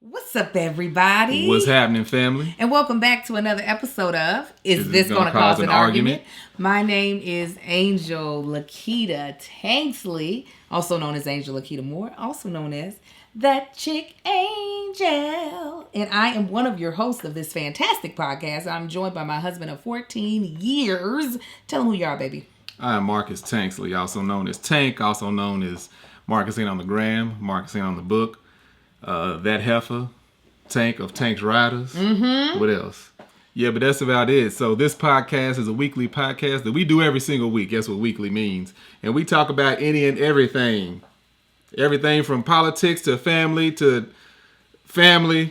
What's up, everybody? What's happening, family? And welcome back to another episode of Is This Gonna Cause an Argument? My name is Angel Lakita Tanksley, also known as Angel Lakita Moore, also known as ThatChickAngel. And I am one of your hosts of this fantastic podcast. I'm joined by my husband of 14 years. Tell him who you are, baby. I am Marcus Tanksley, also known as Tank, also known as Marcusing on the gram, Marcusing on the book. That heifer, Tank of Tank's Riders. Mm-hmm. What else? Yeah, but that's about it. So this podcast is a weekly podcast that we do every single week. That's what weekly means. And we talk about any and everything. Everything from politics to family,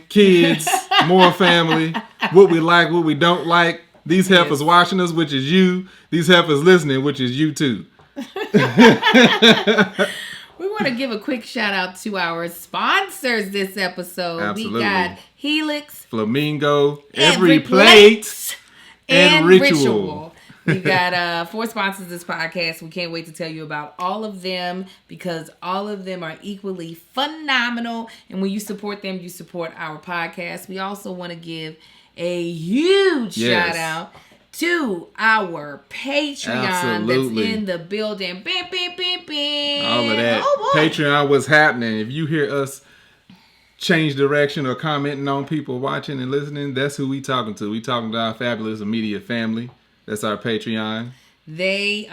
kids, more family, what we like, what we don't like. These heifers watching us, which is you. These heifers listening, which is you too. We want to give a quick shout out to our sponsors this episode. Absolutely. We got Helix, Flamingo, Every Plate, and Ritual. We got 4 sponsors this podcast. We can't wait to tell you about all of them because all of them are equally phenomenal. And when you support them, you support our podcast. We also want to give a huge shout out to our Patreon that's in the building. Bam, bam, bam, bam. All of that. Oh, Patreon, what's happening? If you hear us change direction or commenting on people watching and listening, that's who we talking to. We talking to our fabulous immediate family. That's our Patreon. They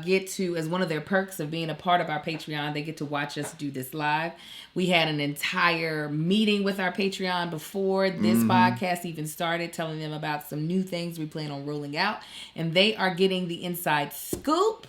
get to, as one of their perks of being a part of our Patreon, they get to watch us do this live. We had an entire meeting with our Patreon before this podcast even started, telling them about some new things we plan on rolling out. And they are getting the inside scoop.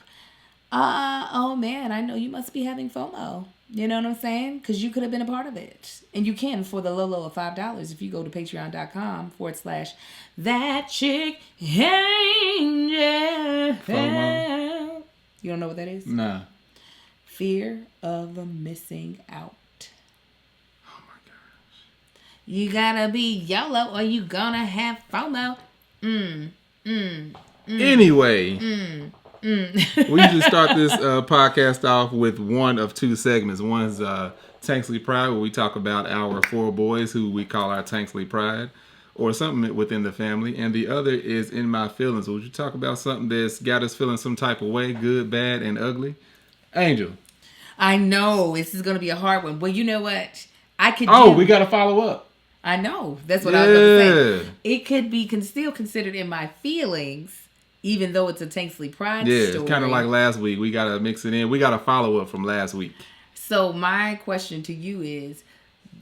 Oh man, I know you must be having FOMO. You know what I'm saying? Because you could have been a part of it. And you can for the low of $5 if you go to patreon.com/ThatChickAngel. FOMO. You don't know what that is? Nah. Fear of missing out. Oh my gosh. You gotta be YOLO or you gonna have FOMO. Anyway. We usually start this podcast off with one of 2 segments. One's Tanksley Pride, where we talk about our 4 boys who we call our Tanksley Pride, or something within the family. And the other is In My Feelings. Would you talk about something that's got us feeling some type of way, good, bad, and ugly? Angel. I know this is going to be a hard one. Well, you know what? We got to follow up. I know. That's what I was going to say. It could be still considered In My Feelings. Even though it's a Tanksley Pride story. Yeah, it's kind of like last week. We got to mix it in. We got a follow-up from last week. So my question to you is,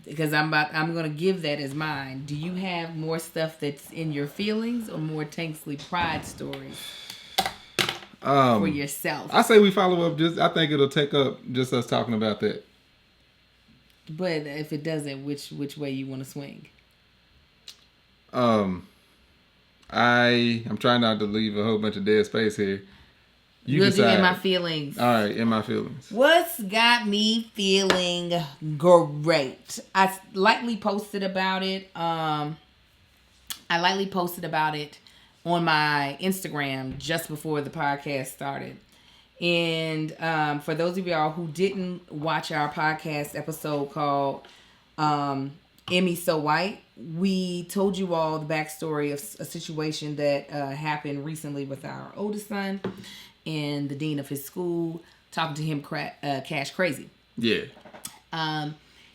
because I'm going to give that as mine, do you have more stuff that's in your feelings or more Tanksley Pride stories for yourself? I say we follow up. I think it'll take up just us talking about that. But if it doesn't, which way you want to swing? I'm trying not to leave a whole bunch of dead space here. We'll do In My Feelings. All right, In My Feelings. What's got me feeling great? I lightly posted about it. On my Instagram just before the podcast started. And for those of y'all who didn't watch our podcast episode called Emmy So White, we told you all the backstory of a situation that happened recently with our oldest son and the dean of his school talking to him cash crazy. Yeah. Even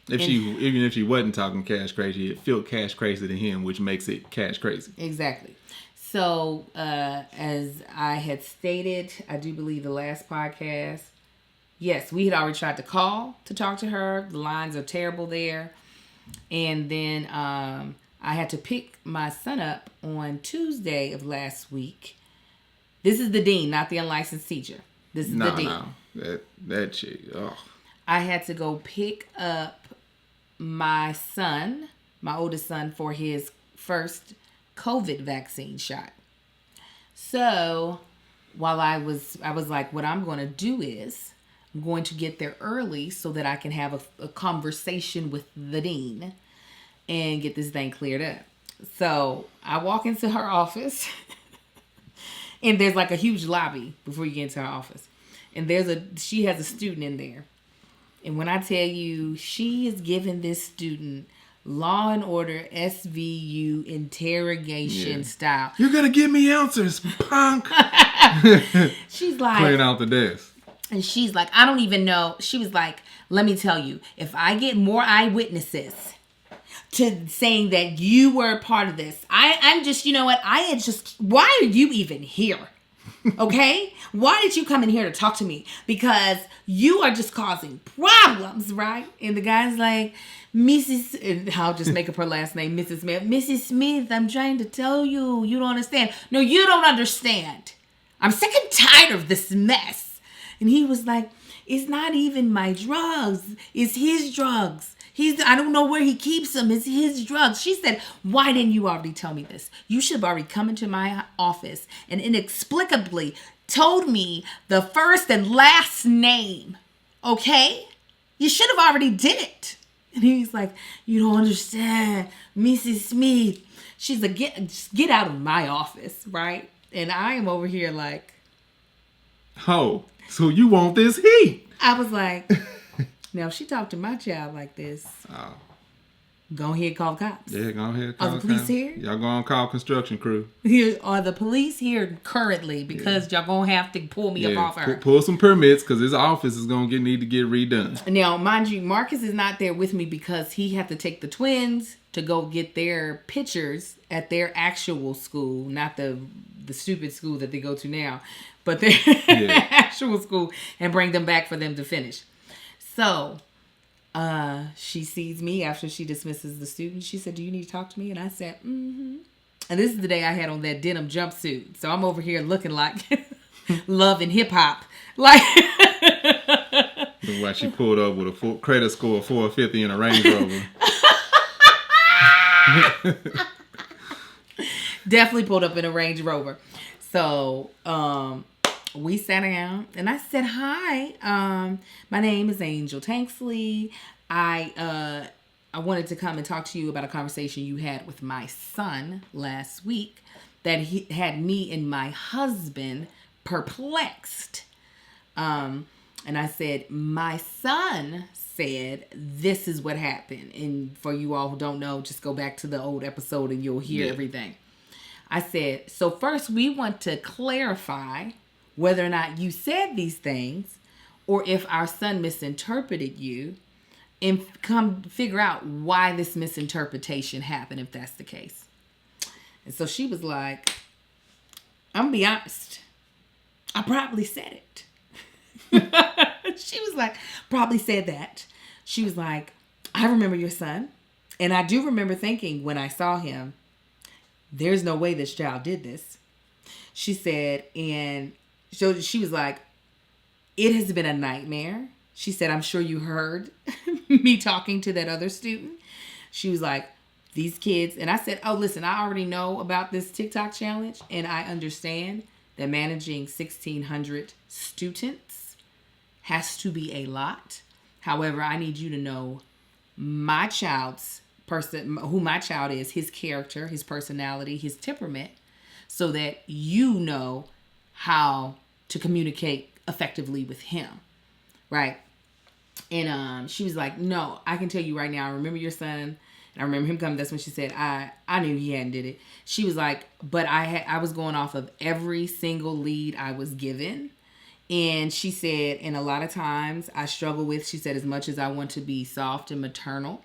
if she wasn't talking cash crazy, it felt cash crazy to him, which makes it cash crazy. Exactly. So as I had stated, I do believe the last podcast, yes, we had already tried to call to talk to her. The lines are terrible there. And then I had to pick my son up on Tuesday of last week. This is the dean, not the unlicensed teacher. This is the dean. No, that chick. Oh. I had to go pick up my son, my oldest son, for his first COVID vaccine shot. So while I was like, what I'm going to do is I'm going to get there early so that I can have a conversation with the dean and get this thing cleared up. So I walk into her office and there's like a huge lobby before you get into her office. And she has a student in there. And when I tell you, she is giving this student Law and Order SVU interrogation style. You're going to give me answers, punk. She's like... Clearing out the desk. And she's like, I don't even know. She was like, let me tell you, if I get more eyewitnesses to saying that you were a part of this, I'm just, you know what? Why are you even here? Okay? Why did you come in here to talk to me? Because you are just causing problems, right? And the guy's like, and I'll just make up her last name, Mrs. Smith. Mrs. Smith, I'm trying to tell you, you don't understand. No, you don't understand. I'm sick and tired of this mess. And he was like, it's not even my drugs. It's his drugs. I don't know where he keeps them. It's his drugs. She said, why didn't you already tell me this? You should have already come into my office and inexplicably told me the first and last name. Okay? You should have already did it. And he's like, you don't understand, Mrs. Smith. She's like, get out of my office, right? And I am over here like, oh, so you want this heat? I was like, now if she talked to my child like this, go ahead, call the cops. Yeah, go ahead, call the police cops. Here? Y'all going to call construction crew. Are the police here currently? Because y'all going to have to pull me up off her. Pull some permits because his office is going to need to get redone. Now, mind you, Marcus is not there with me because he had to take the twins to go get their pictures at their actual school, not the stupid school that they go to now, but their actual school, and bring them back for them to finish. So, she sees me after she dismisses the student. She said, do you need to talk to me? And I said, mm-hmm. And this is the day I had on that denim jumpsuit. So I'm over here looking like Love and Hip Hop. Like, why she pulled up with a full credit score of 450 in a Range Rover. Definitely pulled up in a Range Rover. So, we sat down and I said, hi, my name is Angel Tanksley. I wanted to come and talk to you about a conversation you had with my son last week that he had me and my husband perplexed. And I said, my son said, this is what happened. And for you all who don't know, just go back to the old episode and you'll hear everything. I said, so first we want to clarify whether or not you said these things or if our son misinterpreted you and come figure out why this misinterpretation happened if that's the case. And so she was like, I'm going to be honest. I probably said it. She was like, probably said that. She was like, I remember your son. And I do remember thinking when I saw him, there's no way this child did this. She said, and so she was like, it has been a nightmare. She said, I'm sure you heard me talking to that other student. She was like, these kids. And I said, oh, listen, I already know about this TikTok challenge. And I understand that managing 1,600 students has to be a lot. However, I need you to know my child's who my child is, his character, his personality, his temperament, so that you know how to communicate effectively with him, right? And she was like, no, I can tell you right now, I remember your son, and I remember him coming. That's when she said, I knew he hadn't did it. She was like, but I was going off of every single lead I was given. And she said, and a lot of times I struggle with, she said, as much as I want to be soft and maternal,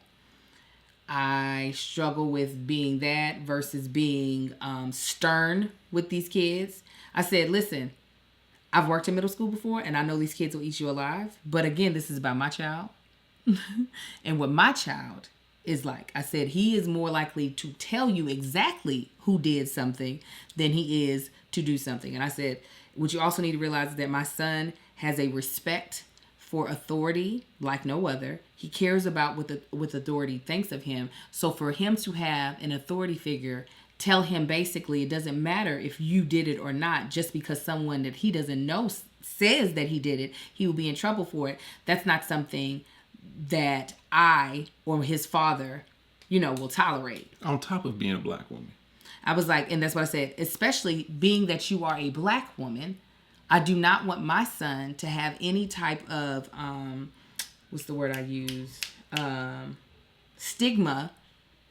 I struggle with being that versus being stern with these kids. I said, listen, I've worked in middle school before and I know these kids will eat you alive. But again, this is about my child. And what my child is like. I said, he is more likely to tell you exactly who did something than he is to do something. And I said, what you also need to realize is that my son has a respect for authority like no other. He cares about what authority thinks of him. So for him to have an authority figure tell him basically it doesn't matter if you did it or not, just because someone that he doesn't know says that he did it, he will be in trouble for it. That's not something that I or his father, will tolerate. On top of being a black woman. I was like, and that's what I said, especially being that you are a black woman, I do not want my son to have any type of, what's the word I use? Stigma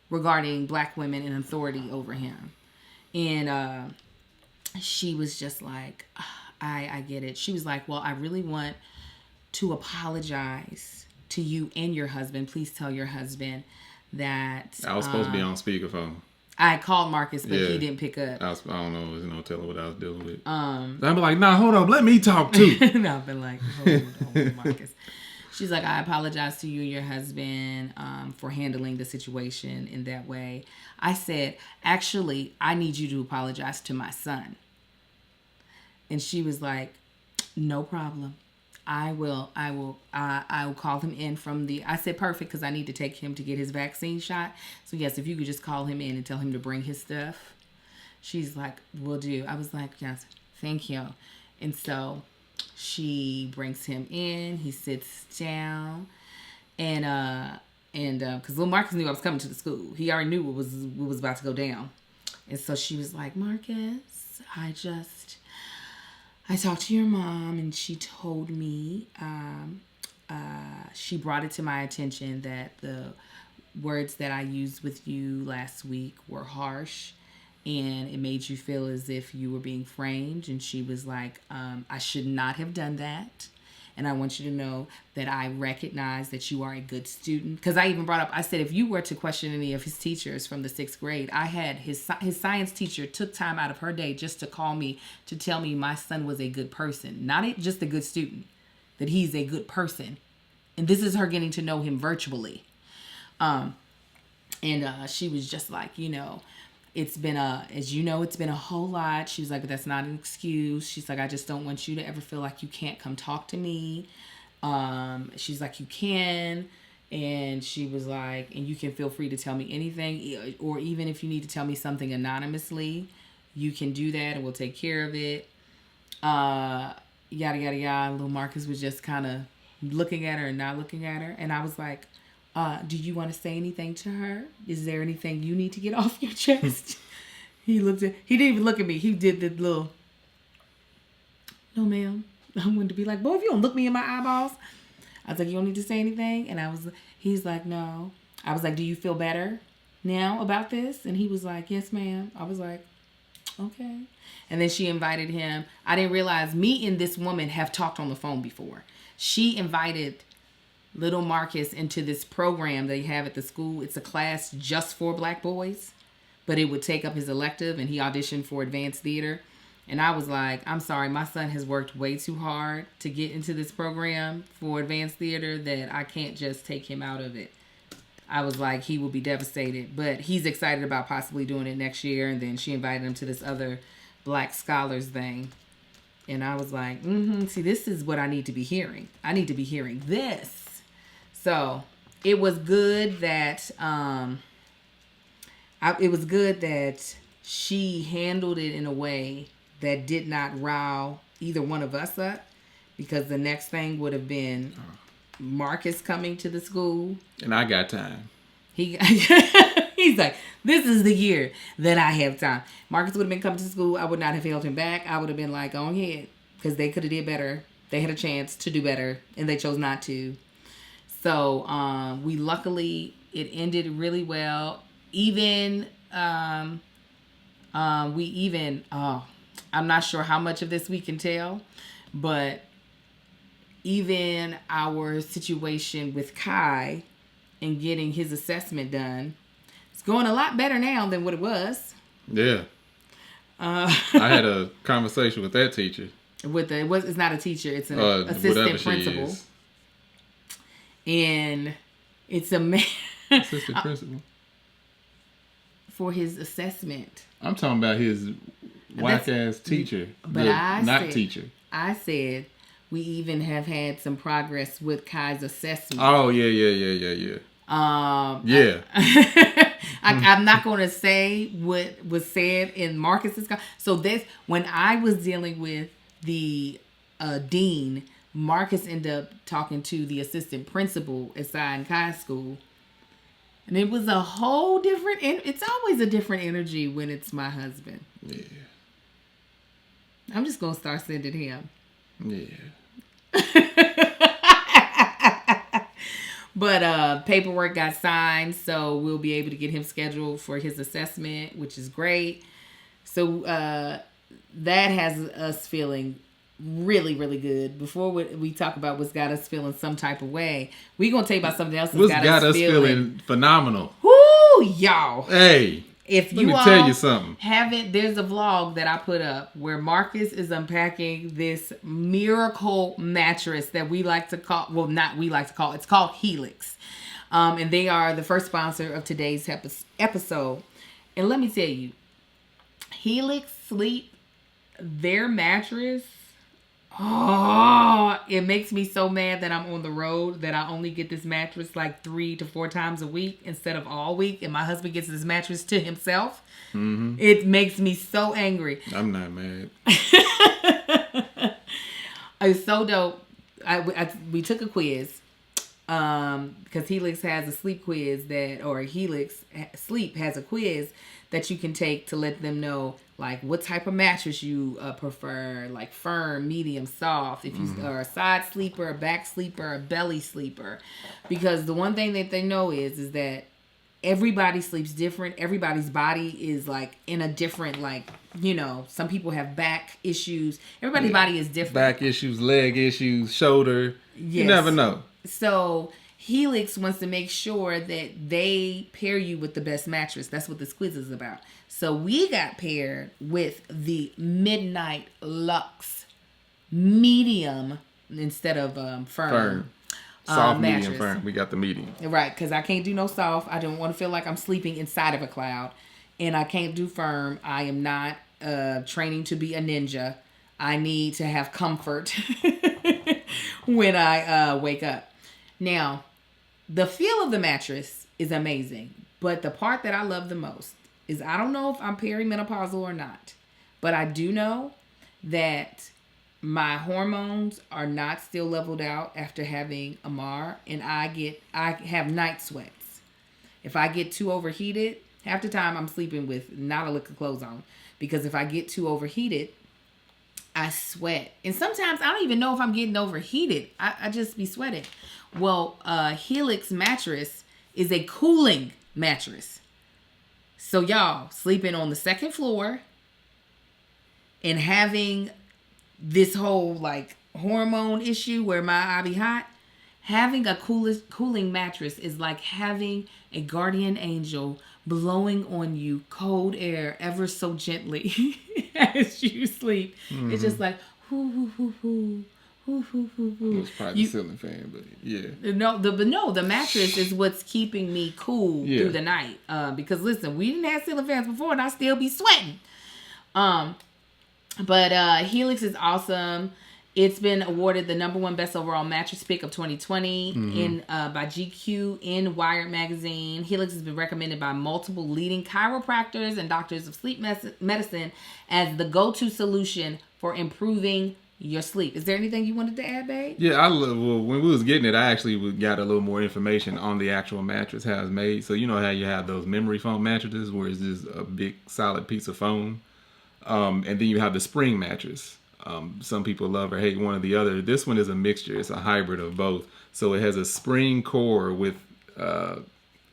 regarding black women and authority over him. And she was just like, I get it. She was like, well, I really want to apologize to you and your husband. Please tell your husband that... I was supposed to be on speakerphone. I called Marcus, but he didn't pick up. I don't know. There's no telling what I was dealing with. I'd be like, nah, hold on. Let me talk too. No, I've been like, hold on, Marcus. She's like, I apologize to you and your husband for handling the situation in that way. I said, actually, I need you to apologize to my son. And she was like, no problem. I will call him in from the... I said, perfect, because I need to take him to get his vaccine shot. So, yes, if you could just call him in and tell him to bring his stuff. She's like, will do. I was like, yes, thank you. And so she brings him in. He sits down. And because little Marcus knew I was coming to the school. He already knew what was about to go down. And so she was like, Marcus, I talked to your mom, and she told me, she brought it to my attention that the words that I used with you last week were harsh, and it made you feel as if you were being framed. And she was like, I should not have done that. And I want you to know that I recognize that you are a good student. Because I even brought up, I said, if you were to question any of his teachers from the 6th grade, I had his science teacher took time out of her day just to call me to tell me my son was a good person. Not just a good student, that he's a good person. And this is her getting to know him virtually. She was just like, it's been it's been a whole lot. She was like, but that's not an excuse. She's like, I just don't want you to ever feel like you can't come talk to me. She's like, you can. And she was like, and you can feel free to tell me anything, or even if you need to tell me something anonymously, you can do that and we'll take care of it. Yada, yada, yada. Little Marcus was just kind of looking at her and not looking at her. And I was like, do you want to say anything to her? Is there anything you need to get off your chest? He didn't even look at me. He did the little, no ma'am. I wanted to be like, boy, if you don't look me in my eyeballs. I was like, you don't need to say anything. And he's like, no. I was like, do you feel better now about this? And he was like, yes, ma'am. I was like, okay. And then she invited him. I didn't realize me and this woman have talked on the phone before. She invited little Marcus into this program they have at the school. It's a class just for black boys, but it would take up his elective, and he auditioned for advanced theater. And I was like, I'm sorry, my son has worked way too hard to get into this program for advanced theater that I can't just take him out of it. I was like, he will be devastated, but he's excited about possibly doing it next year. And then she invited him to this other black scholars thing. And I was like, see, this is what I need to be hearing. I need to be hearing this. So it was good that she handled it in a way that did not rile either one of us up, because the next thing would have been Marcus coming to the school. And I got time. He's like, this is the year that I have time. Marcus would have been coming to school. I would not have held him back. I would have been like, go ahead, because they could have did better. They had a chance to do better, and they chose not to. So it ended really well. I'm not sure how much of this we can tell, but even our situation with Kai and getting his assessment done, it's going a lot better now than what it was. Yeah. I had a conversation with that teacher. It's not a teacher, it's an assistant principal. And it's a man. Assistant principal. For his assessment. I'm talking about his whack-ass teacher. But teacher. I said we even have had some progress with Kai's assessment. Oh, yeah. I'm not going to say what was said in Marcus's. So when I was dealing with the dean, Marcus ended up talking to the assistant principal at Sion Kai School. And it was a whole different... It's always a different energy when it's my husband. Yeah. I'm just going to start sending him. Yeah. But paperwork got signed, so we'll be able to get him scheduled for his assessment, which is great. So that has us feeling really, really good. Before we talk about what's got us feeling some type of way, we're going to tell you about something else that's got us feeling phenomenal. Woo, y'all. Hey. If Let you me all tell you something. there's a vlog that I put up where Marcus is unpacking this miracle mattress that we like to call, well, not we like to call, it's called Helix. And they are the first sponsor of today's episode. And let me tell you, Helix Sleep, their mattress, it makes me so mad that I'm on the road that I only get this mattress like 3 to 4 times a week instead of all week, and my husband gets this mattress to himself. Mm-hmm. It makes me so angry. I'm not mad. It's so dope. We took a quiz because Helix has a sleep quiz Helix Sleep has a quiz that you can take to let them know like what type of mattress you prefer, like firm, medium, soft, if you are a side sleeper, a back sleeper, a belly sleeper. Because the one thing that they know is that everybody sleeps different. Everybody's body is like in a different, like, you know, some people have back issues. Everybody's body is different. Back issues, leg issues, shoulder. Yes. You never know. So Helix wants to make sure that they pair you with the best mattress. That's what this quiz is about. So we got paired with the Midnight Luxe medium instead of firm. Soft, mattress. medium, firm. We got the medium. Right, because I can't do no soft. I don't want to feel like I'm sleeping inside of a cloud. And I can't do firm. I am not training to be a ninja. I need to have comfort when I wake up. Now, the feel of the mattress is amazing. But the part that I love the most is I don't know if I'm perimenopausal or not. But I do know that my hormones are not still leveled out after having Amar, and I have night sweats. If I get too overheated, half the time I'm sleeping with not a lick of clothes on, because if I get too overheated, I sweat. And sometimes I don't even know if I'm getting overheated. I just be sweating. Well, Helix mattress is a cooling mattress. So y'all sleeping on the second floor and having this whole like hormone issue where I be hot, having a cooling mattress is like having a guardian angel blowing on you cold air ever so gently as you sleep. Mm-hmm. It's just like hoo hoo hoo hoo. It's probably the ceiling fan, but yeah. The mattress is what's keeping me cool through the night. Because listen, we didn't have ceiling fans before, and I still be sweating. But Helix is awesome. It's been awarded the #1 best overall mattress pick of 2020 by GQ in Wired magazine. Helix has been recommended by multiple leading chiropractors and doctors of sleep medicine as the go-to solution for improving your sleep. Is there anything you wanted to add, babe? Yeah, when we was getting it, I actually got a little more information on the actual mattress, how it's made. So you know how you have those memory foam mattresses where it's just a big solid piece of foam, and then you have the spring mattress. Some people love or hate one or the other. This one is a mixture. It's a hybrid of both. So it has a spring core with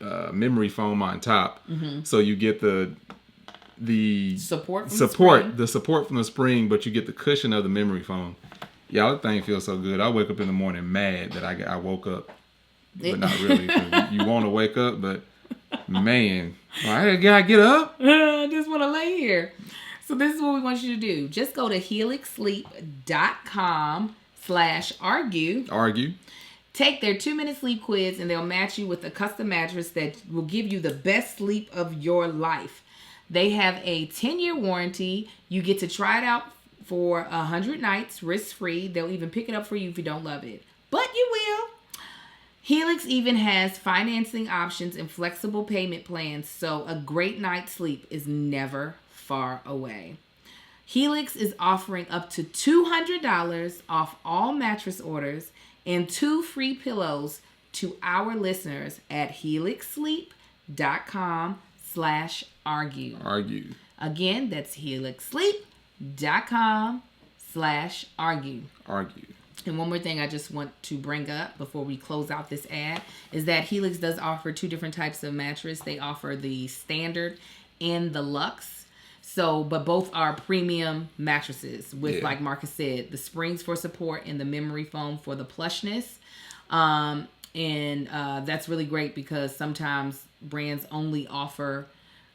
memory foam on top. Mm-hmm. So you get the support from the spring, but you get the cushion of the memory foam. Y'all, that thing feels so good. I wake up in the morning mad that I woke up, but not really. 'Cause you want to wake up, but man, I gotta get up. I just want to lay here. So this is what we want you to do. Just go to helixsleep.com/argue. Take their 2-minute sleep quiz, and they'll match you with a custom mattress that will give you the best sleep of your life. They have a 10-year warranty. You get to try it out for 100 nights, risk-free. They'll even pick it up for you if you don't love it. But you will. Helix even has financing options and flexible payment plans, so a great night's sleep is never far away. Helix is offering up to $200 off all mattress orders and 2 free pillows to our listeners at helixsleep.com/argue. Again, that's helixsleep.com/argue. And one more thing I just want to bring up before we close out this ad is that Helix does offer 2 different types of mattress. They offer the standard and the luxe. So, but both are premium mattresses with, like Marcus said, the springs for support and the memory foam for the plushness. And that's really great because sometimes brands only offer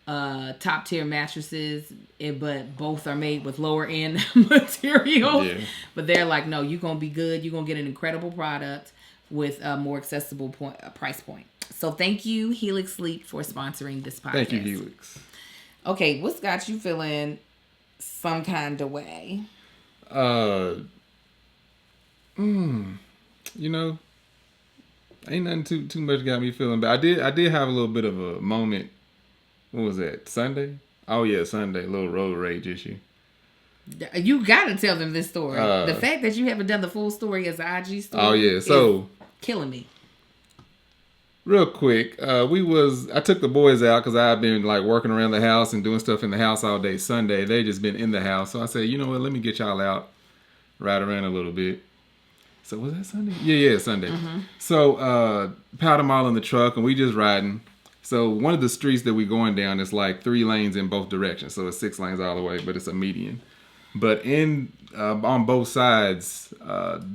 top tier mattresses, but both are made with lower end materials. Yeah. But they're like, no, you're gonna be good. You're gonna get an incredible product with a more accessible price point. So thank you, Helix Sleep, for sponsoring this podcast. Thank you, Helix. Okay, what's got you feeling some kind of way? You know, ain't nothing too much got me feeling bad. I did have a little bit of a moment. What was that? Sunday? Oh yeah, Sunday. A little road rage issue. You gotta tell them this story. The fact that you haven't done the full story as an IG story. Oh yeah, so killing me. Real quick, I took the boys out because I've been like working around the house and doing stuff in the house all day Sunday. They just been in the house. So I said, you know what, let me get y'all out, ride around a little bit. So was that Sunday? Yeah, Sunday. Mm-hmm. So piled them all in the truck and we just riding. So one of the streets that we going down is like 3 lanes in both directions. So it's 6 lanes all the way, but it's a median. But on both sides,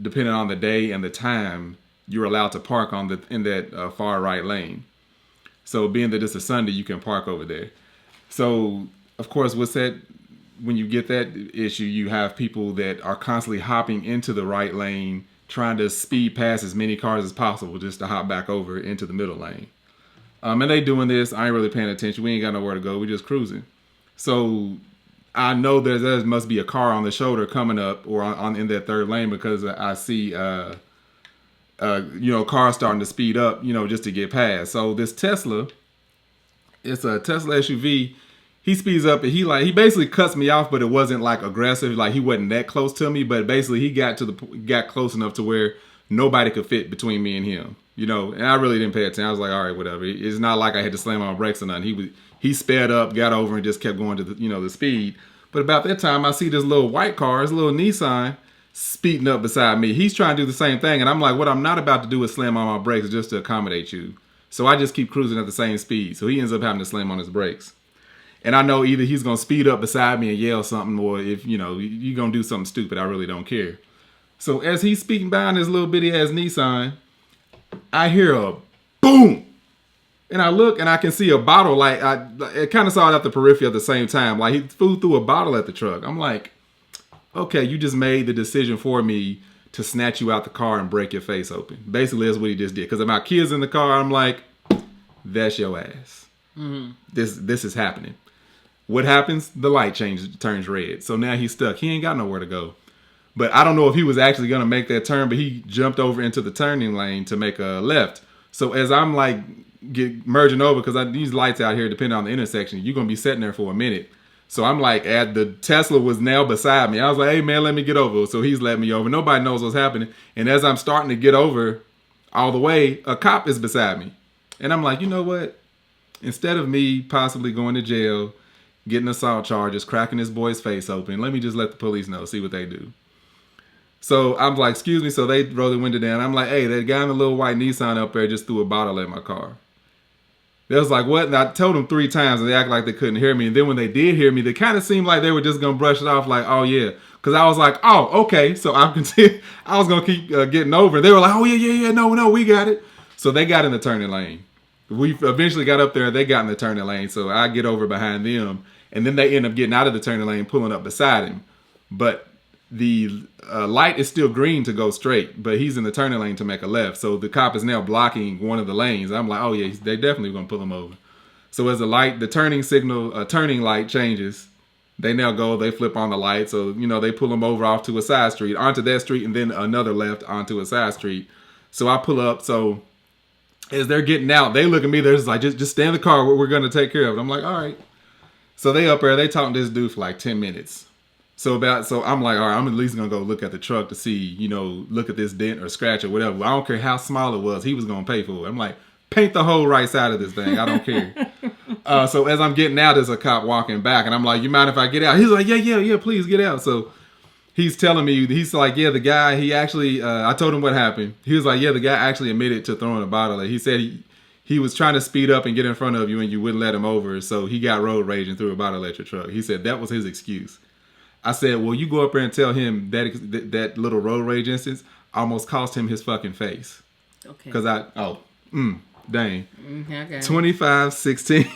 depending on the day and the time, you're allowed to park in that far right lane. So being that it's a Sunday, you can park over there. So of course, when you get that issue, you have people that are constantly hopping into the right lane, trying to speed past as many cars as possible just to hop back over into the middle lane. And they doing this. I ain't really paying attention. We ain't got nowhere to go. We just cruising. So I know there must be a car on the shoulder coming up or in that third lane because I see cars starting to speed up, just to get past. So this Tesla, it's a Tesla SUV. He speeds up and he basically cuts me off, but it wasn't like aggressive. Like he wasn't that close to me, but basically he got close enough to where nobody could fit between me and him. And I really didn't pay attention. I was like, all right, whatever. It's not like I had to slam on my brakes or nothing. He sped up, got over, and just kept going to the speed. But about that time, I see this little white car, this little Nissan, speeding up beside me. He's trying to do the same thing, and I'm like, what I'm not about to do is slam on my brakes just to accommodate you. So I just keep cruising at the same speed. So he ends up having to slam on his brakes. And I know either he's going to speed up beside me and yell something, or if, you're going to do something stupid, I really don't care. So as he's speeding by in this little bitty-ass Nissan, I hear a boom. And I look and I can see a bottle. Like, I kind of saw it at the periphery at the same time. Like, he threw a bottle at the truck. I'm like, okay, you just made the decision for me to snatch you out the car and break your face open. Basically, that's what he just did. Because my kids in the car, I'm like, that's your ass. Mm-hmm. This is happening. What happens? The light turns red. So now he's stuck. He ain't got nowhere to go. But I don't know if he was actually going to make that turn, but he jumped over into the turning lane to make a left. So as I'm like merging over, because these lights out here, depending on the intersection, you're going to be sitting there for a minute. So I'm like, the Tesla was now beside me. I was like, hey man, let me get over. So he's letting me over. Nobody knows what's happening. And as I'm starting to get over all the way, a cop is beside me. And I'm like, you know what? Instead of me possibly going to jail, getting assault charges, cracking this boy's face open, let me just let the police know, see what they do. So I'm like, excuse me. So they roll the window down. I'm like, hey, that guy in the little white Nissan up there just threw a bottle at my car. They was like, what? And I told them 3 times and they acted like they couldn't hear me. And then when they did hear me, they kind of seemed like they were just going to brush it off like, oh yeah. Because I was like, oh, okay. So I was going to keep getting over. They were like, oh yeah, no, we got it. So they got in the turning lane. We eventually got up there and they got in the turning lane. So I get over behind them. And then they end up getting out of the turning lane, pulling up beside him. But the light is still green to go straight, but he's in the turning lane to make a left. So the cop is now blocking one of the lanes. I'm like, oh yeah, they definitely going to pull him over. So as the turning light changes, they now they flip on the light. So, they pull him over off to a side street, onto that street, and then another left onto a side street. So I pull up. So as they're getting out, they look at me. They're just like, just stay in the car. We're going to take care of it. I'm like, all right. So they up there, they talking to this dude for like 10 minutes. So I'm like, all right, I'm at least going to go look at the truck to see, look at this dent or scratch or whatever. I don't care how small it was. He was going to pay for it. I'm like, paint the whole right side of this thing. I don't care. So as I'm getting out, there's a cop walking back. And I'm like, you mind if I get out? He's like, yeah, please get out. So he's telling me, he's like, yeah, the guy, he actually, I told him what happened. He was like, yeah, the guy actually admitted to throwing a bottle. He said he was trying to speed up and get in front of you and you wouldn't let him over. So he got road rage and threw a bottle at your truck. He said that was his excuse. I said, well, you go up there and tell him that little road rage instance almost cost him his fucking face. Okay. Because dang. Okay. 25-16.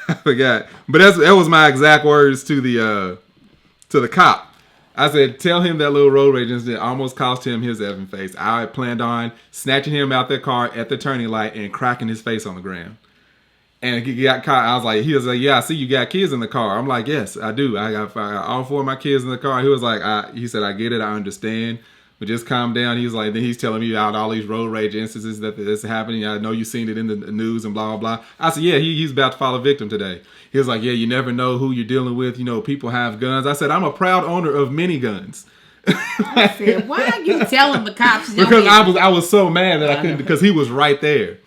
I forgot. But that was my exact words to the cop. I said, tell him that little road rage incident almost cost him his effing face. I planned on snatching him out their car at the turning light and cracking his face on the ground. And he got caught. He was like, yeah, I see you got kids in the car. I'm like, yes, I do. I got all 4 of my kids in the car. He was like, he said, I get it. I understand. But just calm down. He was like, then he's telling me about all these road rage instances that's happening. I know you've seen it in the news and blah, blah, blah. I said, yeah, he's about to fall a victim today. He was like, yeah, you never know who you're dealing with. You know, people have guns. I said, I'm a proud owner of many guns. I said, why are you telling the cops? Because I was so mad that I couldn't, because he was right there.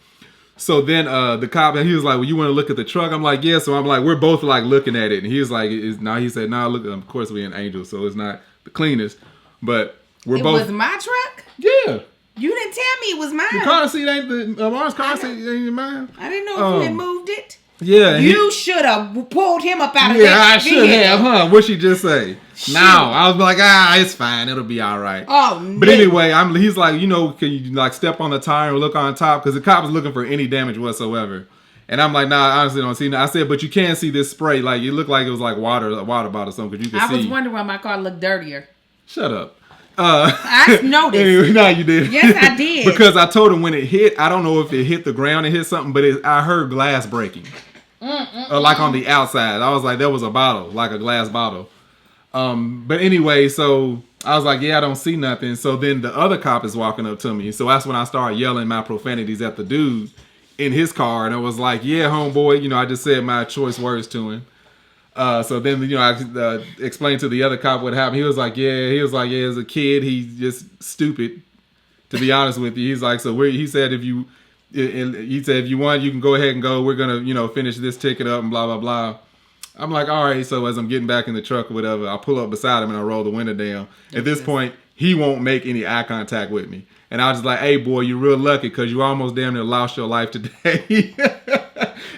So then the cop, and he was like, well, you want to look at the truck? I'm like, yeah. So I'm like, we're both like looking at it. And he was like, he said, no, look, of course we're in Angel, so it's not the cleanest. But it was my truck? Yeah. You didn't tell me it was mine. The car seat ain't Lamar's car seat ain't mine. I didn't know if you had moved it. Yeah. You should have pulled him up out of that. Yeah, I should have, huh? What'd she just say? No. I was like, it's fine. It'll be all right. Oh, no. But anyway, he's like, you know, can you like step on the tire and look on top? Because the cop was looking for any damage whatsoever. And I'm like, nah, I honestly don't see. I said, but you can see this spray. Like, it looked like it was like a water bottle or something. Cause you could see. I was wondering why my car looked dirtier. Shut up. I noticed. No, you did. Yes, I did. Because I told him when it hit, I don't know if it hit the ground and hit something, but I heard glass breaking. Like on the outside. I was like, there was a bottle, like a glass bottle. But anyway, so I was like, yeah, I don't see nothing. So then the other cop is walking up to me. So that's when I started yelling my profanities at the dude in his car. And I was like, yeah, homeboy, you know, I just said my choice words to him. So then, you know, I explained to the other cop what happened. He was like, yeah, as a kid, he's just stupid, to be honest with you. He's like, he said, if you want, you can go ahead and go. We're going to, you know, finish this ticket up and blah, blah, blah. I'm like, all right. So as I'm getting back in the truck or whatever, I pull up beside him and I roll the window down. At this point, he won't make any eye contact with me. And I was just like, hey, boy, you're real lucky because you almost damn near lost your life today.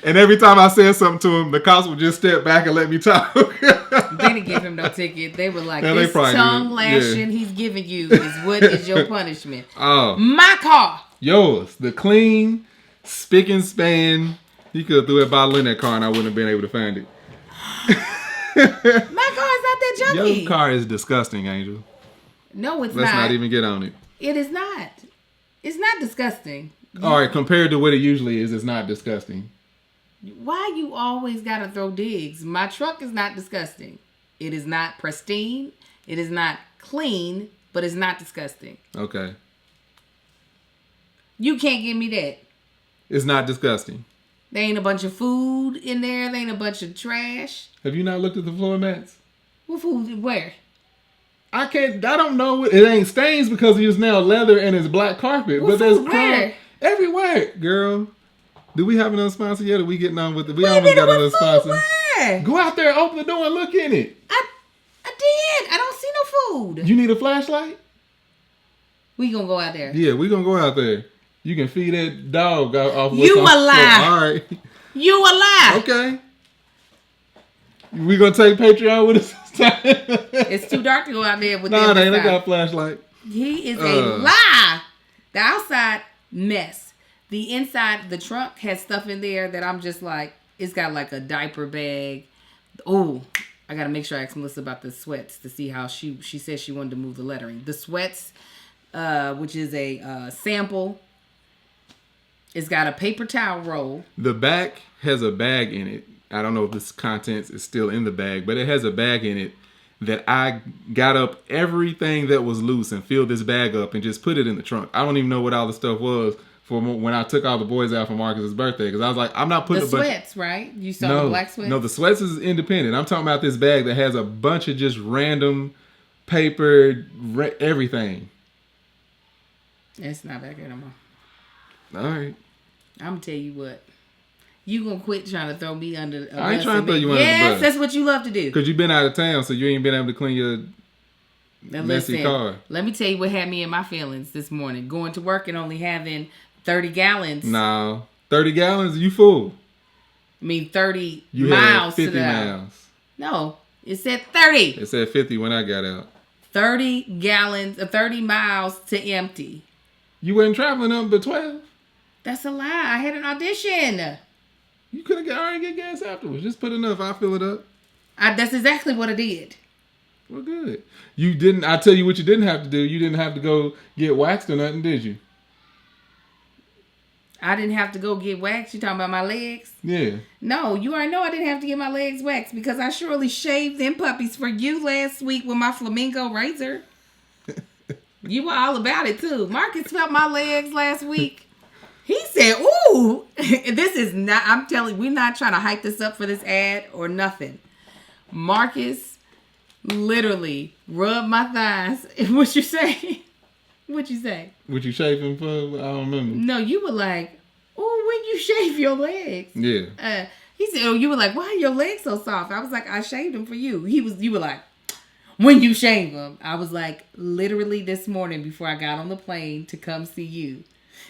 And every time I said something to him, the cops would just step back and let me talk. They didn't give him no ticket. They were like, this tongue lashing he's giving you is what is your punishment. Oh. My car. Yours. The clean, spick and span. He could have threw a bottle in that car and I wouldn't have been able to find it. My car is not that junky. Your car is disgusting, Angel. No, it's Let's not. not even get on it. It is not. It's not disgusting. All right, compared to what it usually is, it's not disgusting. Why you always gotta throw digs? My truck is not disgusting. It is not pristine. It is not clean, but it's not disgusting. Okay. You can't give me that. It's not disgusting. There ain't a bunch of food in there. There ain't a bunch of trash. Have you not looked at the floor mats? What food? Where? I don't know. It ain't stains because it's now leather and it's black carpet. What but there's where? Everywhere, girl. Do we have another sponsor yet? Or we getting on with it? We almost got another sponsor. Where? Go out there, open the door, and look in it. I did. I don't see no food. You need a flashlight? We gonna go out there. Yeah, we gonna go out there. You can feed that dog off. You a lie. All right. You a lie. Okay. We gonna take Patreon with us this time? It's too dark to go out there with them. Nah, they ain't got a flashlight. He is a lie. The outside, mess. The inside, the trunk has stuff in there that I'm just like, it's got like a diaper bag. Oh, I got to make sure I ask Melissa about the sweats to see how she said she wanted to move the lettering. The sweats, which is a sample. It's got a paper towel roll. The back has a bag in it. I don't know if this contents is still in the bag, but it has a bag in it that I got up everything that was loose and filled this bag up and just put it in the trunk. I don't even know what all the stuff was for when I took all the boys out for Marcus's birthday, because I was like, I'm not putting the sweats, right? You saw the black sweats? No, the sweats is independent. I'm talking about this bag that has a bunch of just random paper, everything. It's not back there no more. All right. I'm gonna tell you what. You gonna quit trying to throw me under a I ain't bus trying to throw you under the bus. Yes, that's what you love to do. Because you've been out of town, so you ain't been able to clean your messy car. Let me tell you what had me in my feelings this morning. Going to work and only having 30 gallons. No. 30 gallons? You fool. I mean, 30 you miles. You had 50 miles. No, it said 30. It said 50 when I got out. 30 gallons, 30 miles to empty. You wasn't traveling up but 12? That's a lie. I had an audition. You could have already get gas afterwards. Just put enough. I'll fill it up. That's exactly what I did. Well, good. You didn't. I tell you what you didn't have to do. You didn't have to go get waxed or nothing, did you? I didn't have to go get waxed. You talking about my legs? Yeah. No, you already know I didn't have to get my legs waxed because I surely shaved them puppies for you last week with my flamingo razor. You were all about it too. Marcus felt my legs last week. He said, ooh, this is not, I'm telling you, we're not trying to hype this up for this ad or nothing. Marcus literally rubbed my thighs. What you say? What you say? What you shaving for? I don't remember. No, you were like, oh, when you shave your legs. Yeah. He said, oh, you were like, why are your legs so soft? I was like, I shaved them for you. You were like, when you shave them. I was like, literally this morning before I got on the plane to come see you.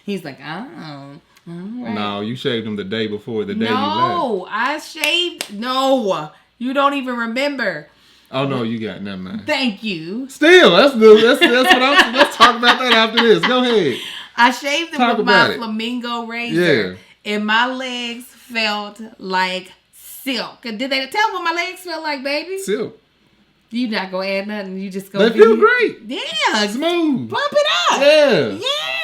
He's like, oh, all right. No, you shaved them the day before, the day you left. No, I shaved. No, you don't even remember. Oh no, you got never mind. Thank you. Still, that's what I'm. Let's talk about that after this. Go ahead. I shaved them with my flamingo razor, yeah. And my legs felt like silk. Did they tell me what my legs felt like, baby? Silk. You not gonna add nothing. You just gonna. They feel great. Yeah, smooth. Pump it up. Yeah.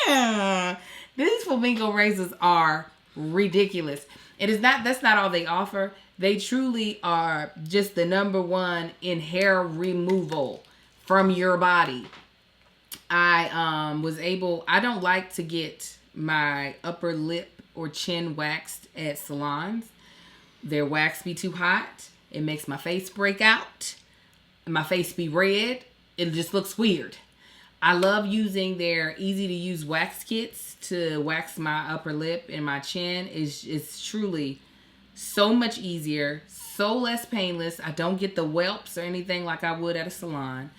Yeah. These flamingo razors are ridiculous. It is not. That's not all they offer. They truly are just the number one in hair removal from your body. I don't like to get my upper lip or chin waxed at salons. Their wax be too hot. It makes my face break out. My face be red. It just looks weird. I love using their easy to use wax kits to wax my upper lip and my chin. It's truly so much easier, so less painless. I don't get the whelps or anything like I would at a salon.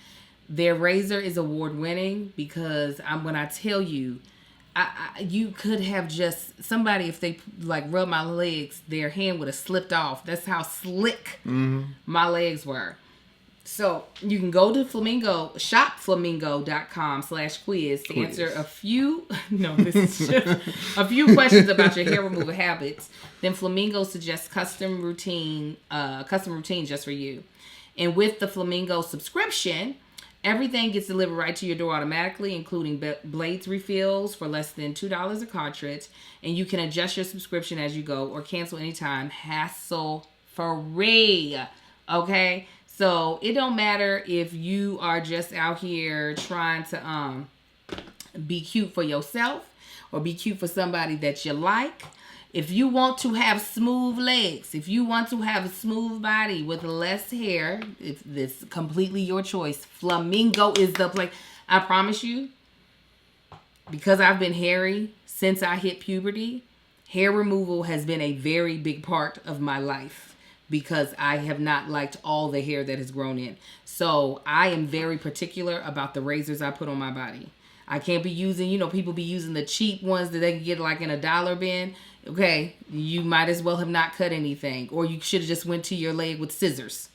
Their razor is award winning because when I tell you, you could have just somebody, if they like rub my legs, their hand would have slipped off. That's how slick my legs were. So you can go to shopflamingo.com/quiz to answer a few questions about your hair removal habits. Then Flamingo suggests custom routine just for you. And with the Flamingo subscription, everything gets delivered right to your door automatically, including blades refills for less than $2 a cartridge. And you can adjust your subscription as you go or cancel anytime, hassle-free. Okay? So it don't matter if you are just out here trying to be cute for yourself or be cute for somebody that you like. If you want to have smooth legs, if you want to have a smooth body with less hair, it's completely your choice. Flamingo is the place. I promise you, because I've been hairy since I hit puberty, hair removal has been a very big part of my life because I have not liked all the hair that has grown in. So I am very particular about the razors I put on my body. I can't be using, people be using the cheap ones that they can get like in a dollar bin. Okay, you might as well have not cut anything. Or you should have just went to your leg with scissors.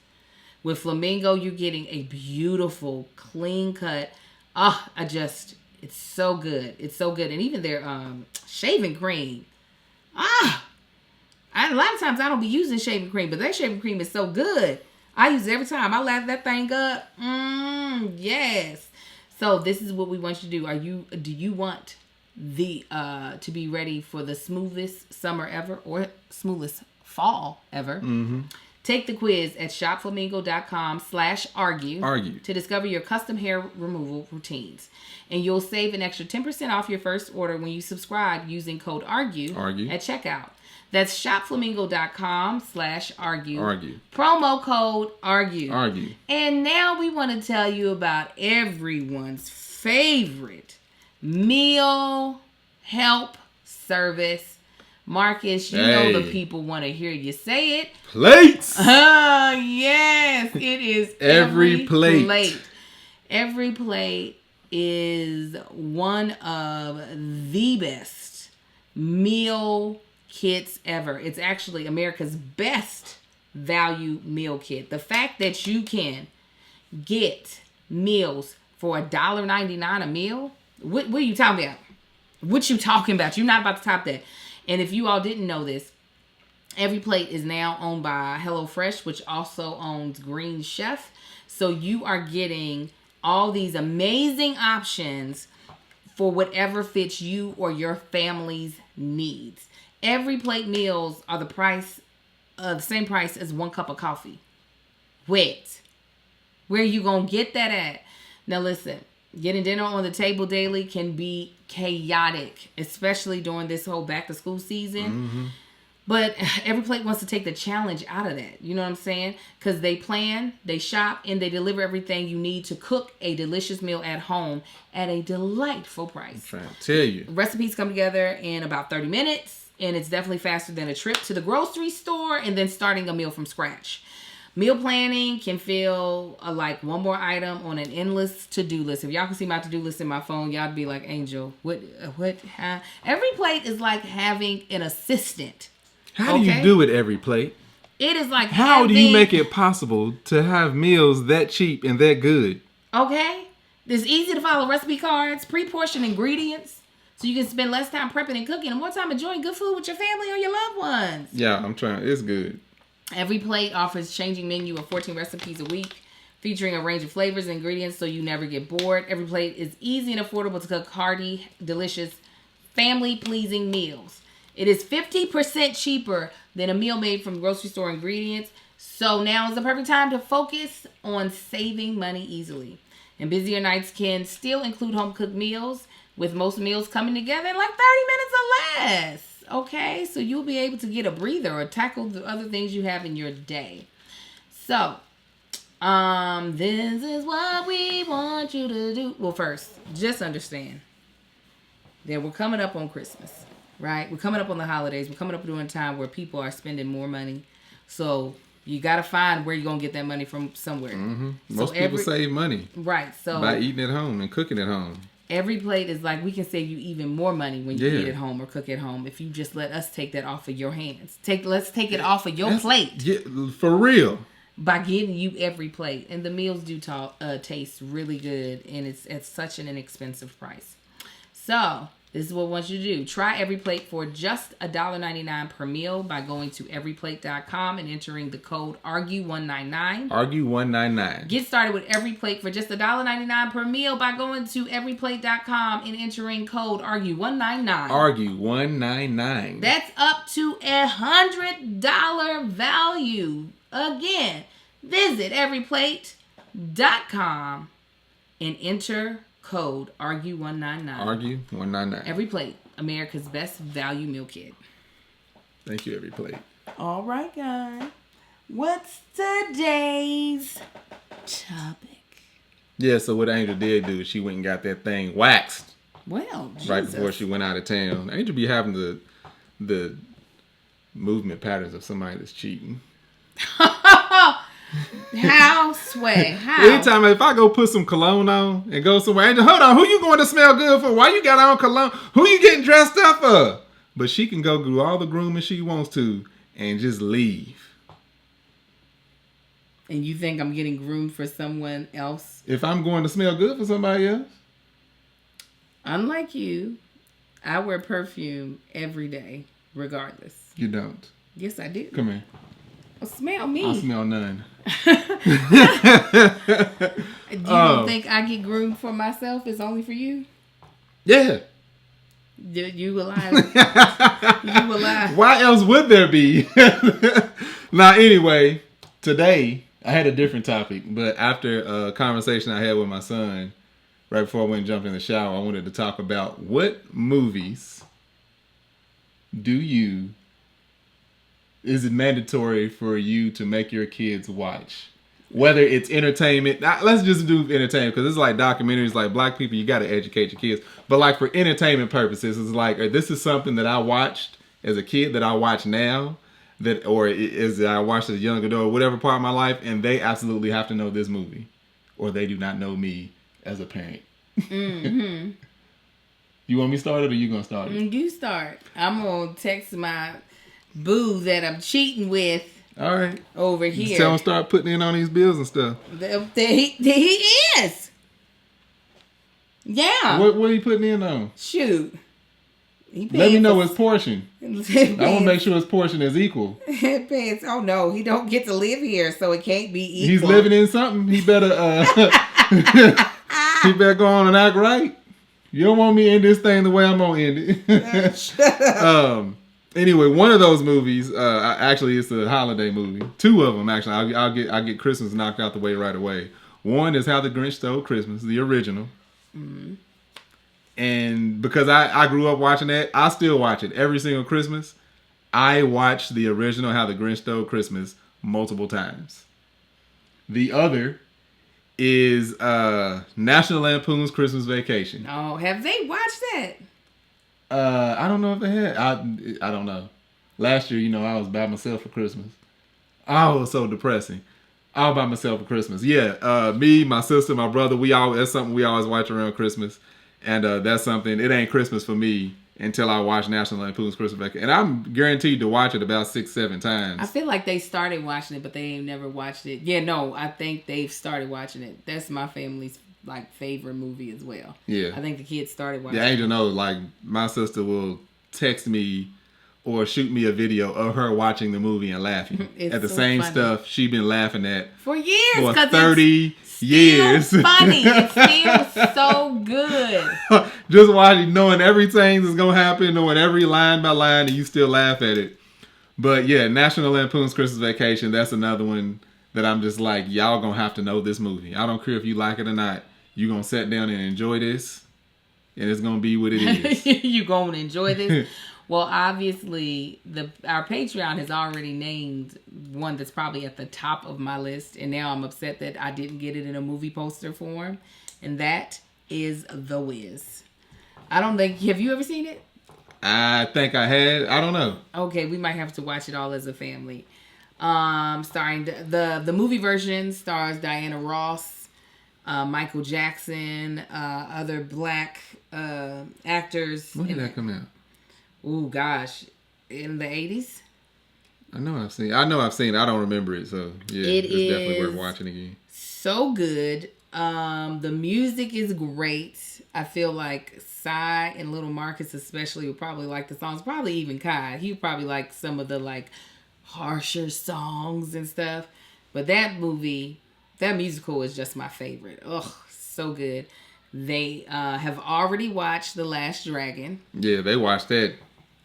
With Flamingo, you're getting a beautiful, clean cut. It's so good. It's so good. And even their shaving cream. A lot of times I don't be using shaving cream, but their shaving cream is so good. I use it every time. I lather that thing up. Yes. So this is what we want you to do. Do you want to be ready for the smoothest summer ever or smoothest fall ever? Mm-hmm. Take the quiz at shopflamingo.com/argue to discover your custom hair removal routines. And you'll save an extra 10% off your first order when you subscribe using code ARGUE at checkout. That's shopflamingo.com/argue. Promo code ARGUE. And now we want to tell you about everyone's favorite meal help service, Marcus, you know the people want to hear you say it. Plates. Yes, it is every plate. Every plate is one of the best meal kits ever. It's actually America's best value meal kit. The fact that you can get meals for $1.99 a meal, what are you talking about? What you talking about? You're not about to top that. And if you all didn't know this, Every Plate is now owned by HelloFresh, which also owns Green Chef. So you are getting all these amazing options for whatever fits you or your family's needs. Every Plate meals are the same price as 1 cup of coffee. Wait, where you gonna get that at? Now listen, getting dinner on the table daily can be chaotic, especially during this whole back to school season. Mm-hmm. But Every Plate wants to take the challenge out of that. You know what I'm saying? Because they plan, they shop, and they deliver everything you need to cook a delicious meal at home at a delightful price. I'm trying to tell you. Recipes come together in about 30 minutes, and it's definitely faster than a trip to the grocery store and then starting a meal from scratch. Meal planning can feel like one more item on an endless to-do list. If y'all can see my to-do list in my phone, y'all be like, Angel, what? Every Plate is like having an assistant. How do you do it, Every Plate? It is like how do you make it possible to have meals that cheap and that good? Okay. It's easy to follow recipe cards, pre-portioned ingredients, so you can spend less time prepping and cooking and more time enjoying good food with your family or your loved ones. Yeah, I'm trying. It's good. Every Plate offers changing menu of 14 recipes a week, featuring a range of flavors and ingredients so you never get bored. Every Plate is easy and affordable to cook hearty, delicious, family-pleasing meals. It is 50% cheaper than a meal made from grocery store ingredients. So now is the perfect time to focus on saving money easily. And busier nights can still include home-cooked meals, with most meals coming together in like 30 minutes or less. Okay? So you'll be able to get a breather or tackle the other things you have in your day. So, this is what we want you to do. Well, first, just understand that we're coming up on Christmas. Right? We're coming up on the holidays. We're coming up during a time where people are spending more money. So you got to find where you're going to get that money from somewhere. Mm-hmm. Most people save money. Right. So by eating at home and cooking at home. Every Plate is like, we can save you even more money when you eat at home or cook at home if you just let us take that off of your hands. Let's take it off of your plate. Yeah, for real. By getting you Every Plate. And the meals do taste really good, and it's at such an inexpensive price. So this is what I want you to do. Try Every Plate for just $1.99 per meal by going to everyplate.com and entering the code ARGUE199. ARGUE199. Get started with Every Plate for just $1.99 per meal by going to everyplate.com and entering code ARGUE199. ARGUE199. That's up to $100 value. Again, visit everyplate.com and enter code ARGUE199. ARGUE199. Every Plate, America's best value meal kit. Thank you, Every Plate. All right, guys. What's today's topic? Yeah, so what Angel did do, she went and got that thing waxed. Well, Jesus. Right before she went out of town. Angel be having the movement patterns of somebody that's cheating. How, Sway? How? Anytime if I go put some cologne on and go somewhere, Angel, hold on, who you going to smell good for? Why you got on cologne? Who you getting dressed up for? But she can go do all the grooming she wants to and just leave. And you think I'm getting groomed for someone else? If I'm going to smell good for somebody else? Unlike you, I wear perfume every day, regardless. You don't. Yes, I do. Come here. Well, smell me. I smell none. Do you think I get groomed for myself? It's only for you? Yeah. You will lie. You will lie. Why else would there be? Now, anyway, today I had a different topic, but after a conversation I had with my son right before I went and jumped in the shower, I wanted to talk about what movies is it mandatory for you to make your kids watch? Whether it's entertainment, let's just do entertainment because it's like documentaries, like Black people, you got to educate your kids. But like for entertainment purposes, it's like this is something that I watched as a kid that I watch now, or as I watched as a young adult, whatever part of my life, and they absolutely have to know this movie, or they do not know me as a parent. Mm-hmm. You want me started, or you gonna start it? You start. I'm gonna text my boo that I'm cheating with. All right. Over here. Just tell him start putting in on these bills and stuff. There he is. Yeah. What are you putting in on? Shoot. Let me know his portion. I want to make sure his portion is equal. Oh no, he don't get to live here, so it can't be equal. He's living in something. He better he better go on and act right. You don't want me to end this thing the way I'm gonna end it. Shut up. Anyway, one of those movies, actually, it's a holiday movie. Two of them, actually. I'll get Christmas knocked out the way right away. One is How the Grinch Stole Christmas, the original. Mm-hmm. And because I grew up watching that, I still watch it every single Christmas. I watched the original How the Grinch Stole Christmas multiple times. The other is National Lampoon's Christmas Vacation. Oh, have they watched that? I don't know if they had. I don't know. Last year, I was by myself for Christmas. Oh, it was so depressing. All by myself for Christmas. Yeah, me, my sister, my brother. That's something we always watch around Christmas, and that's something. It ain't Christmas for me until I watch National Lampoon's Christmas Vacation, and I'm guaranteed to watch it about 6-7 times. I feel like they started watching it, but they ain't never watched it. Yeah, no, I think they've started watching it. That's my family's favorite movie as well. Yeah. I think the kids started watching it. The Angel knows, my sister will text me or shoot me a video of her watching the movie and laughing at the same funny stuff she been laughing at for years. For 30 years. Funny. It feels so good. Just watching, knowing everything that's going to happen, knowing every line by line, and you still laugh at it. But yeah, National Lampoon's Christmas Vacation, that's another one that I'm just like, y'all going to have to know this movie. I don't care if you like it or not. You're going to sit down and enjoy this, and it's going to be what it is. You're going to enjoy this? Well, obviously, our Patreon has already named one that's probably at the top of my list, and now I'm upset that I didn't get it in a movie poster form, and that is The Wiz. Have you ever seen it? I think I had. I don't know. Okay, we might have to watch it all as a family. Starring the movie version stars Diana Ross, Michael Jackson, other black actors. When did that come out? Oh gosh, in the 80s. I know I've seen it. I don't remember it, so yeah, it's definitely worth watching again. So good. The music is great. I feel like Cy and Little Marcus especially would probably like the songs. Probably even Kai. He would probably like some of the harsher songs and stuff. But that musical is just my favorite. Ugh, so good. They have already watched The Last Dragon. Yeah, they watched that.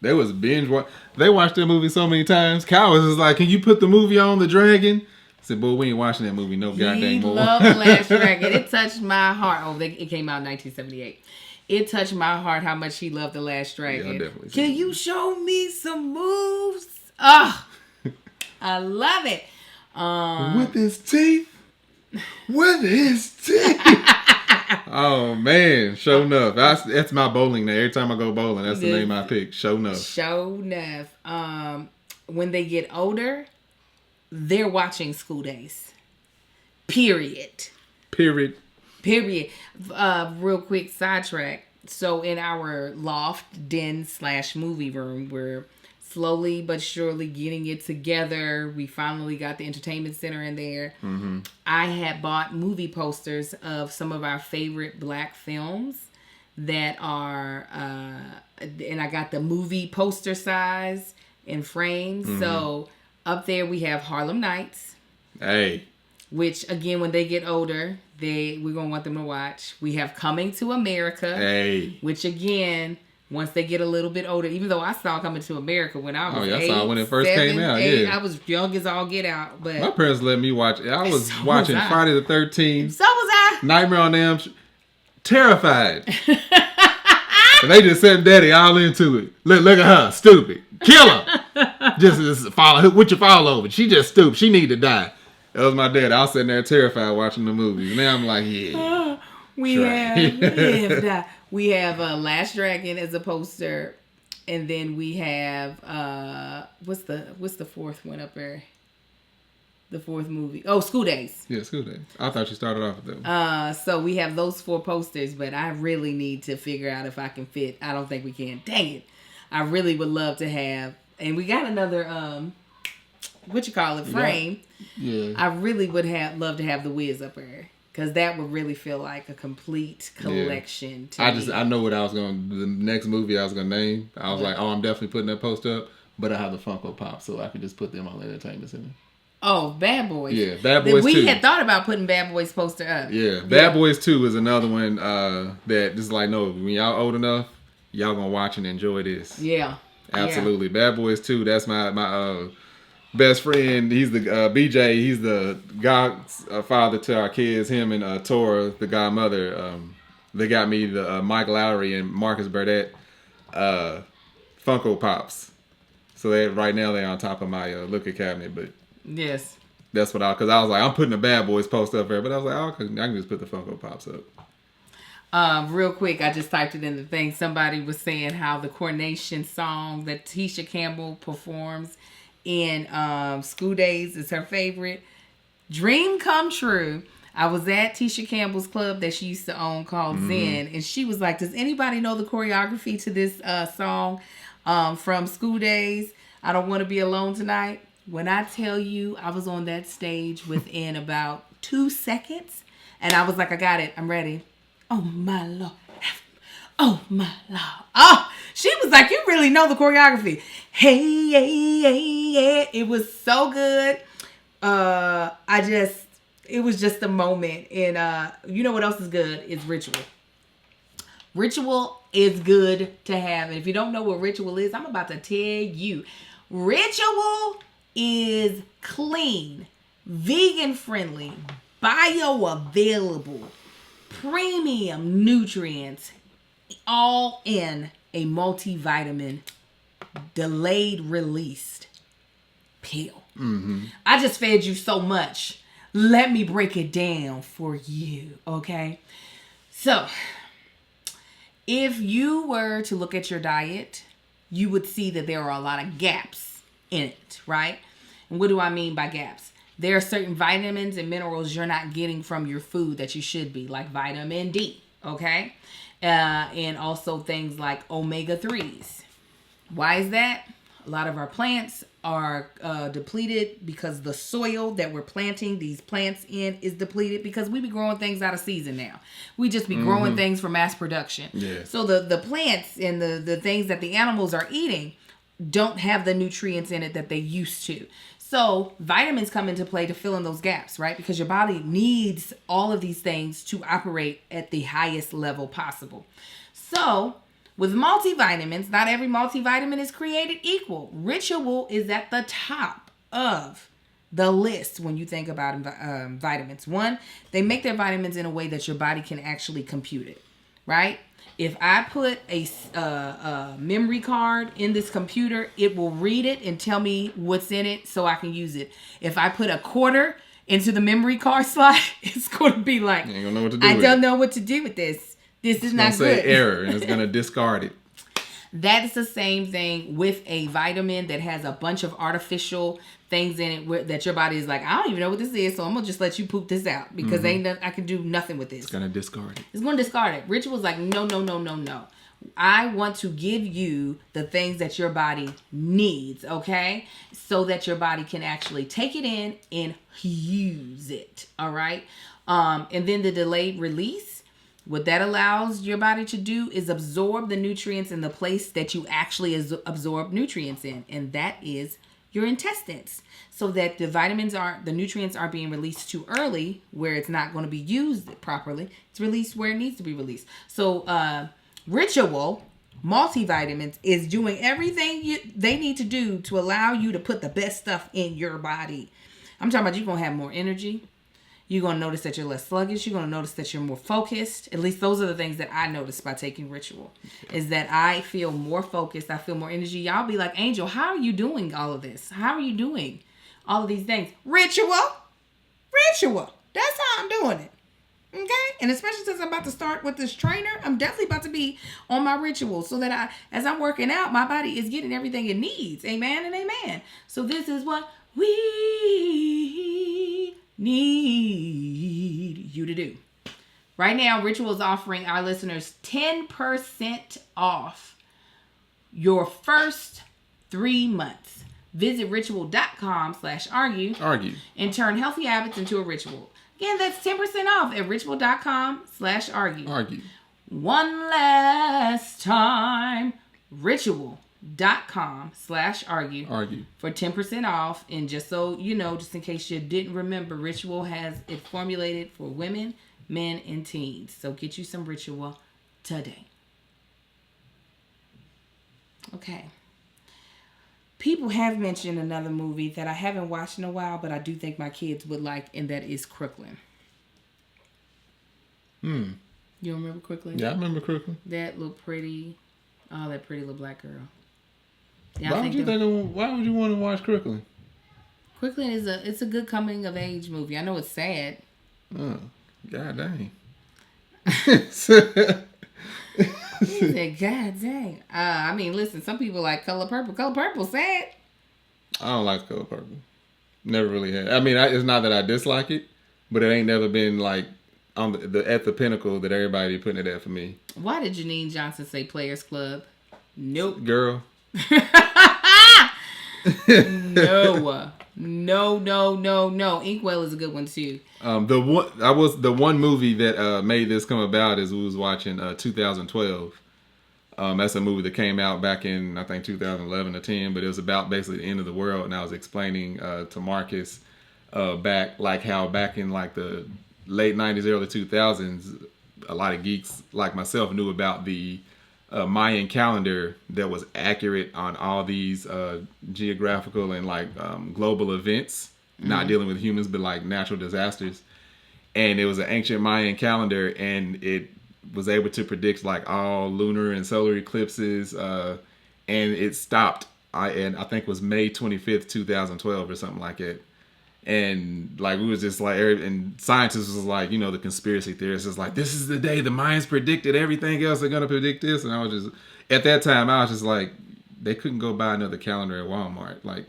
They was binge watch. They watched that movie so many times. Kyle was just like, "Can you put the movie on, The Dragon?" I said, "Boy, we ain't watching that movie no goddamn more." He loved The Last Dragon. It touched my heart. Oh, it came out in 1978. It touched my heart how much he loved The Last Dragon. Yeah, I definitely. Can you show me some moves? Oh, I love it. With his teeth. With his teeth. Oh man, Show Enough. That's my bowling name. Every time I go bowling, that's the name I pick. Show Enough. Show Enough. When they get older, they're watching School Days. Period. Real quick sidetrack. So in our loft den / movie room, we're slowly but surely getting it together. We finally got the entertainment center in there. Mm-hmm. I had bought movie posters of some of our favorite black films that are, and I got the movie poster size in frames. Mm-hmm. So up there we have Harlem Nights. Hey. Which again, when they get older, we're gonna want them to watch. We have Coming to America. Hey. Which again, once they get a little bit older, even though I saw Coming to America when I was 8, saw it when it first came out. 8, yeah, I was young as all get out. But my parents let me watch it. I was watching Friday the 13th. So was I. Nightmare on Elm Street. Terrified. And they just sent Daddy all into it. Look at her, stupid. Kill her. just follow. What you follow over? She just stupid. She need to die. That was my dad. I was sitting there terrified watching the movie. Now I'm like, yeah. We have Last Dragon as a poster. And then we have what's the fourth one up there? The fourth movie. Oh, School Days. Yeah, School Days. I thought you started off with that. So we have those 4 posters, but I really need to figure out if I can fit. I don't think we can. Dang it. I really would love to have, and we got another frame. Yeah. I really would love to have the Wiz up there. Because that would really feel like a complete collection to me. I know what the next movie I was going to name. I was like, I'm definitely putting that poster up. But I have the Funko Pop, so I could just put them on Entertainment Center. Oh, Bad Boys. Yeah, Bad Boys 2. We had thought about putting Bad Boys poster up. Yeah, Bad Boys 2 is another one that just like, no, when y'all old enough, y'all going to watch and enjoy this. Yeah. Absolutely. Yeah. Bad Boys 2, that's my best friend. He's the BJ. He's the godfather to our kids. Him and Tora, the godmother. They got me the Mike Lowry and Marcus Burdett Funko Pops. So right now they're on top of my liquor cabinet. But yes, that's what because I was like, I'm putting the Bad Boys poster up there. But I was like, I can just put the Funko Pops up. Real quick, I just typed it in the thing. Somebody was saying how the Coronation song that ThatChickAngel performs in School Days is her favorite. Dream come true. I was at Tisha Campbell's club that she used to own called Zen, and she was like, does anybody know the choreography to this song from School Days? I don't want to be alone tonight. When I tell you, I was on that stage within about 2 seconds, and I was like, I got it. I'm ready. Oh, my Lord. Oh, my Lord. Oh, she was like, you really know the choreography. Hey, hey, hey, hey. It was so good. It was just a moment. And you know what else is good? It's Ritual. Ritual is good to have. And if you don't know what Ritual is, I'm about to tell you. Ritual is clean, vegan friendly, bioavailable, premium nutrients, all in a multivitamin delayed released pill. Mm-hmm. I just fed you so much. Let me break it down for you, okay? So, if you were to look at your diet, you would see that there are a lot of gaps in it, right? And what do I mean by gaps? There are certain vitamins and minerals you're not getting from your food that you should be, like vitamin D, okay? And also things like omega-3s. Why is that? A lot of our plants are depleted because the soil that we're planting these plants in is depleted because we be growing things out of season now. We just be growing things for mass production. Yeah. So the plants and the things that the animals are eating don't have the nutrients in it that they used to. So vitamins come into play to fill in those gaps, right? Because your body needs all of these things to operate at the highest level possible. So with multivitamins, not every multivitamin is created equal. Ritual is at the top of the list when you think about vitamins. One, they make their vitamins in a way that your body can actually compute it, right? If I put a memory card in this computer, it will read it and tell me what's in it so I can use it. If I put a quarter into the memory card slot, it's going to be like, you ain't gonna know what to do I don't know what to do with this. This is not good. It's gonna say error and it's gonna discard it. That is the same thing with a vitamin that has a bunch of artificial things in it that your body is like, I don't even know what this is, so I'm gonna just let you poop this out because I can do nothing with this. It's gonna discard it. It's gonna discard it. Ritual's like, no. I want to give you the things that your body needs, okay? So that your body can actually take it in and use it, all right? And then the delayed release, what that allows your body to do is absorb the nutrients in the place that you actually absorb nutrients in, and that is your intestines, so that the nutrients aren't being released too early where it's not going to be used properly. It's released where it needs to be released. So Ritual multivitamins is doing everything they need to do to allow you to put the best stuff in your body. I'm talking about you're going to have more energy. You're going to notice that you're less sluggish. You're going to notice that you're more focused. At least those are the things that I noticed by taking Ritual. Is that I feel more focused. I feel more energy. Y'all be like, Angel, how are you doing all of this? How are you doing all of these things? Ritual. That's how I'm doing it. Okay? And especially since I'm about to start with this trainer, I'm definitely about to be on my rituals so that as I'm working out, my body is getting everything it needs. Amen and amen. So this is what we need you to do. Right now, Ritual is offering our listeners 10% off your first 3 months. Visit ritual.com/argue and turn healthy habits into a ritual. Again, that's 10% off at ritual.com/argue. One last time, ritual.com/argue for 10% off. And just so you know, just in case you didn't remember, Ritual has it formulated for women, men, and teens. So get you some Ritual today. Okay. People have mentioned another movie that I haven't watched in a while, but I do think my kids would like, and that is Crooklyn. You remember Crooklyn? Yeah, I remember Crooklyn. That little pretty, that pretty little black girl. Yeah, why would you want to watch Crooklyn? Crooklyn it's a good coming of age movie. I know it's sad. Oh, god dang. He said, God dang. I mean, listen, some people like Color Purple. Color Purple sad. I don't like Color Purple. Never really had. I mean, it's not that I dislike it, but it ain't never been like on at the pinnacle that everybody putting it at for me. Why did Janine Johnson say Players Club? Nope. Girl. No. Inkwell is a good one too. The one movie that made this come about is we was watching 2012. That's a movie that came out back in I think 2011 or 10, but it was about basically the end of the world, and I was explaining to Marcus back in like the late 90s, early 2000s, a lot of geeks like myself knew about the Mayan calendar that was accurate on all these geographical and like global events, not dealing with humans, but like natural disasters. And it was an ancient Mayan calendar, and it was able to predict like all lunar and solar eclipses. And it stopped. I think it was May 25th, 2012 or something like that. And like we was just like, and scientists was like, the conspiracy theorists was like, this is the day the Mayans predicted everything else. They're gonna predict this, and I was just at that time I was just like, they couldn't go buy another calendar at Walmart. Like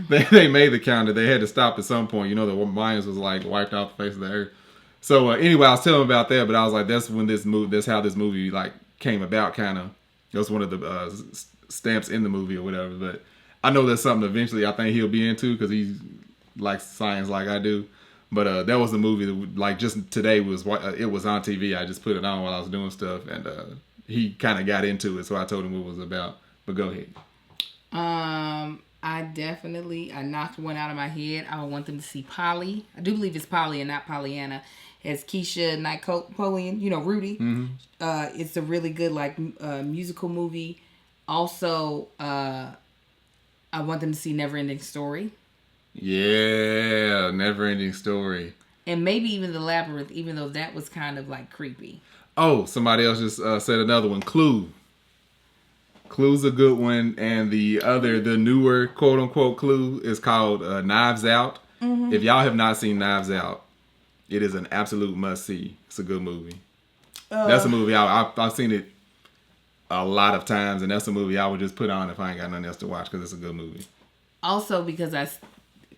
they made the calendar, they had to stop at some point. The Mayans was like wiped off the face of the earth. So anyway, I was telling about that, but I was like, that's how this movie like came about. Kind of, it was one of the stamps in the movie or whatever. But I know that's something eventually I think he'll be into because he's likes science like I do. But that was the movie that like just today it was on TV. I just put it on while I was doing stuff, and he kind of got into it, so I told him what it was about. But go ahead. I knocked one out of my head. I would want them to see Polly. I do believe it's Polly and not Pollyanna. As Keisha Napoleon, Rudy. Mm-hmm. It's a really good like musical movie. Also, I want them to see Neverending Story. Yeah, Neverending Story. And maybe even The Labyrinth, even though that was kind of like creepy. Oh, somebody else just said another one. Clue. Clue's a good one, and the newer quote unquote Clue is called Knives Out. Mm-hmm. If y'all have not seen Knives Out, it is an absolute must see. It's a good movie. That's a movie I've seen it a lot of times, and that's a movie I would just put on if I ain't got nothing else to watch because it's a good movie. Also, because I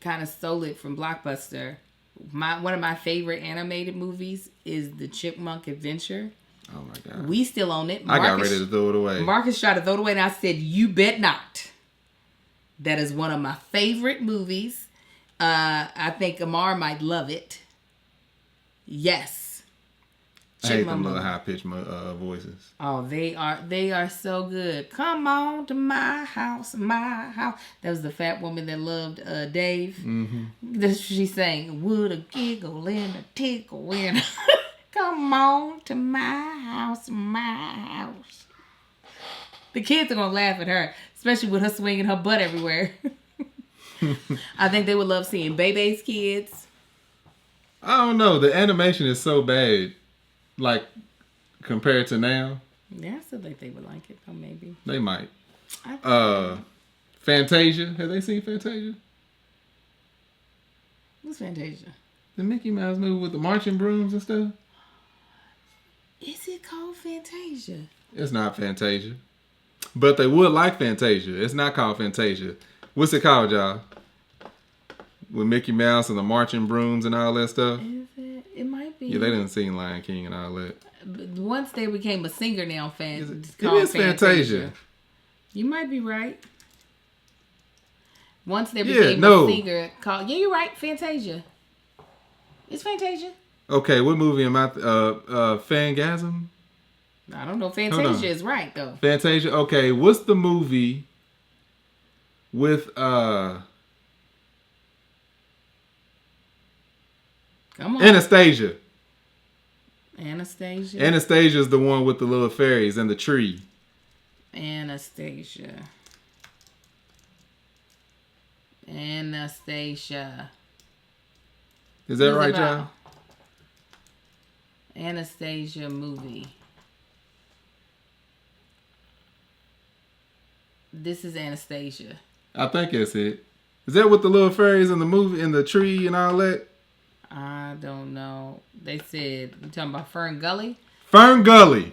kind of stole it from Blockbuster, one of my favorite animated movies is the Chipmunk Adventure. Oh my God. We still own it. I got ready to throw it away. Marcus tried to throw it away, and I said, you bet not. That is one of my favorite movies. I think Amar might love it. Yes. I hate them little high-pitched voices. Oh, they are so good. Come on to my house. That was the fat woman that loved Dave. Mm-hmm. She sang, would a giggle and a tickle and come on to my house. The kids are going to laugh at her, especially with her swinging her butt everywhere. I think they would love seeing Bebe's kids. I don't know. The animation is so bad. Like, compared to now? Yeah, I still think they would like it, though, maybe. They might. Fantasia. Have they seen Fantasia? What's Fantasia? The Mickey Mouse movie with the marching brooms and stuff? Is it called Fantasia? It's not Fantasia. But they would like Fantasia. It's not called Fantasia. What's it called, y'all? With Mickey Mouse and the marching brooms and all that stuff? Is it? It might be. Yeah, they didn't sing Lion King and all that. But once they became a singer now, It is Fantasia. You might be right. Once they became a singer called... Yeah, you're right. Fantasia. It's Fantasia. Okay, what movie am I... Fangasm? I don't know. Fantasia is right, though. Fantasia? Okay, what's the movie with... Come on. Anastasia. Anastasia? Anastasia is the one with the little fairies and the tree. Anastasia. Is that right, John? Anastasia movie. This is Anastasia. I think that's it. Is that with the little fairies in the movie, in the tree and all that? I don't know. They said, you talking about Fern Gully? Fern Gully.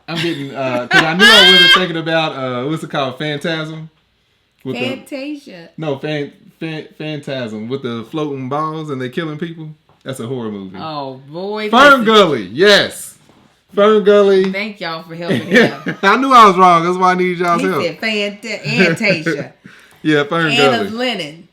I'm getting, because I knew I wasn't thinking about, what's it called, Phantasm? With Fantasia. Phantasm with the floating balls and they killing people. That's a horror movie. Oh, boy. Fern Gully, yes. Fern Gully. Thank y'all for helping him. I knew I was wrong. That's why I needed y'all's help. He said Fantasia. Yeah, Fern Anna's Gully. Lennon.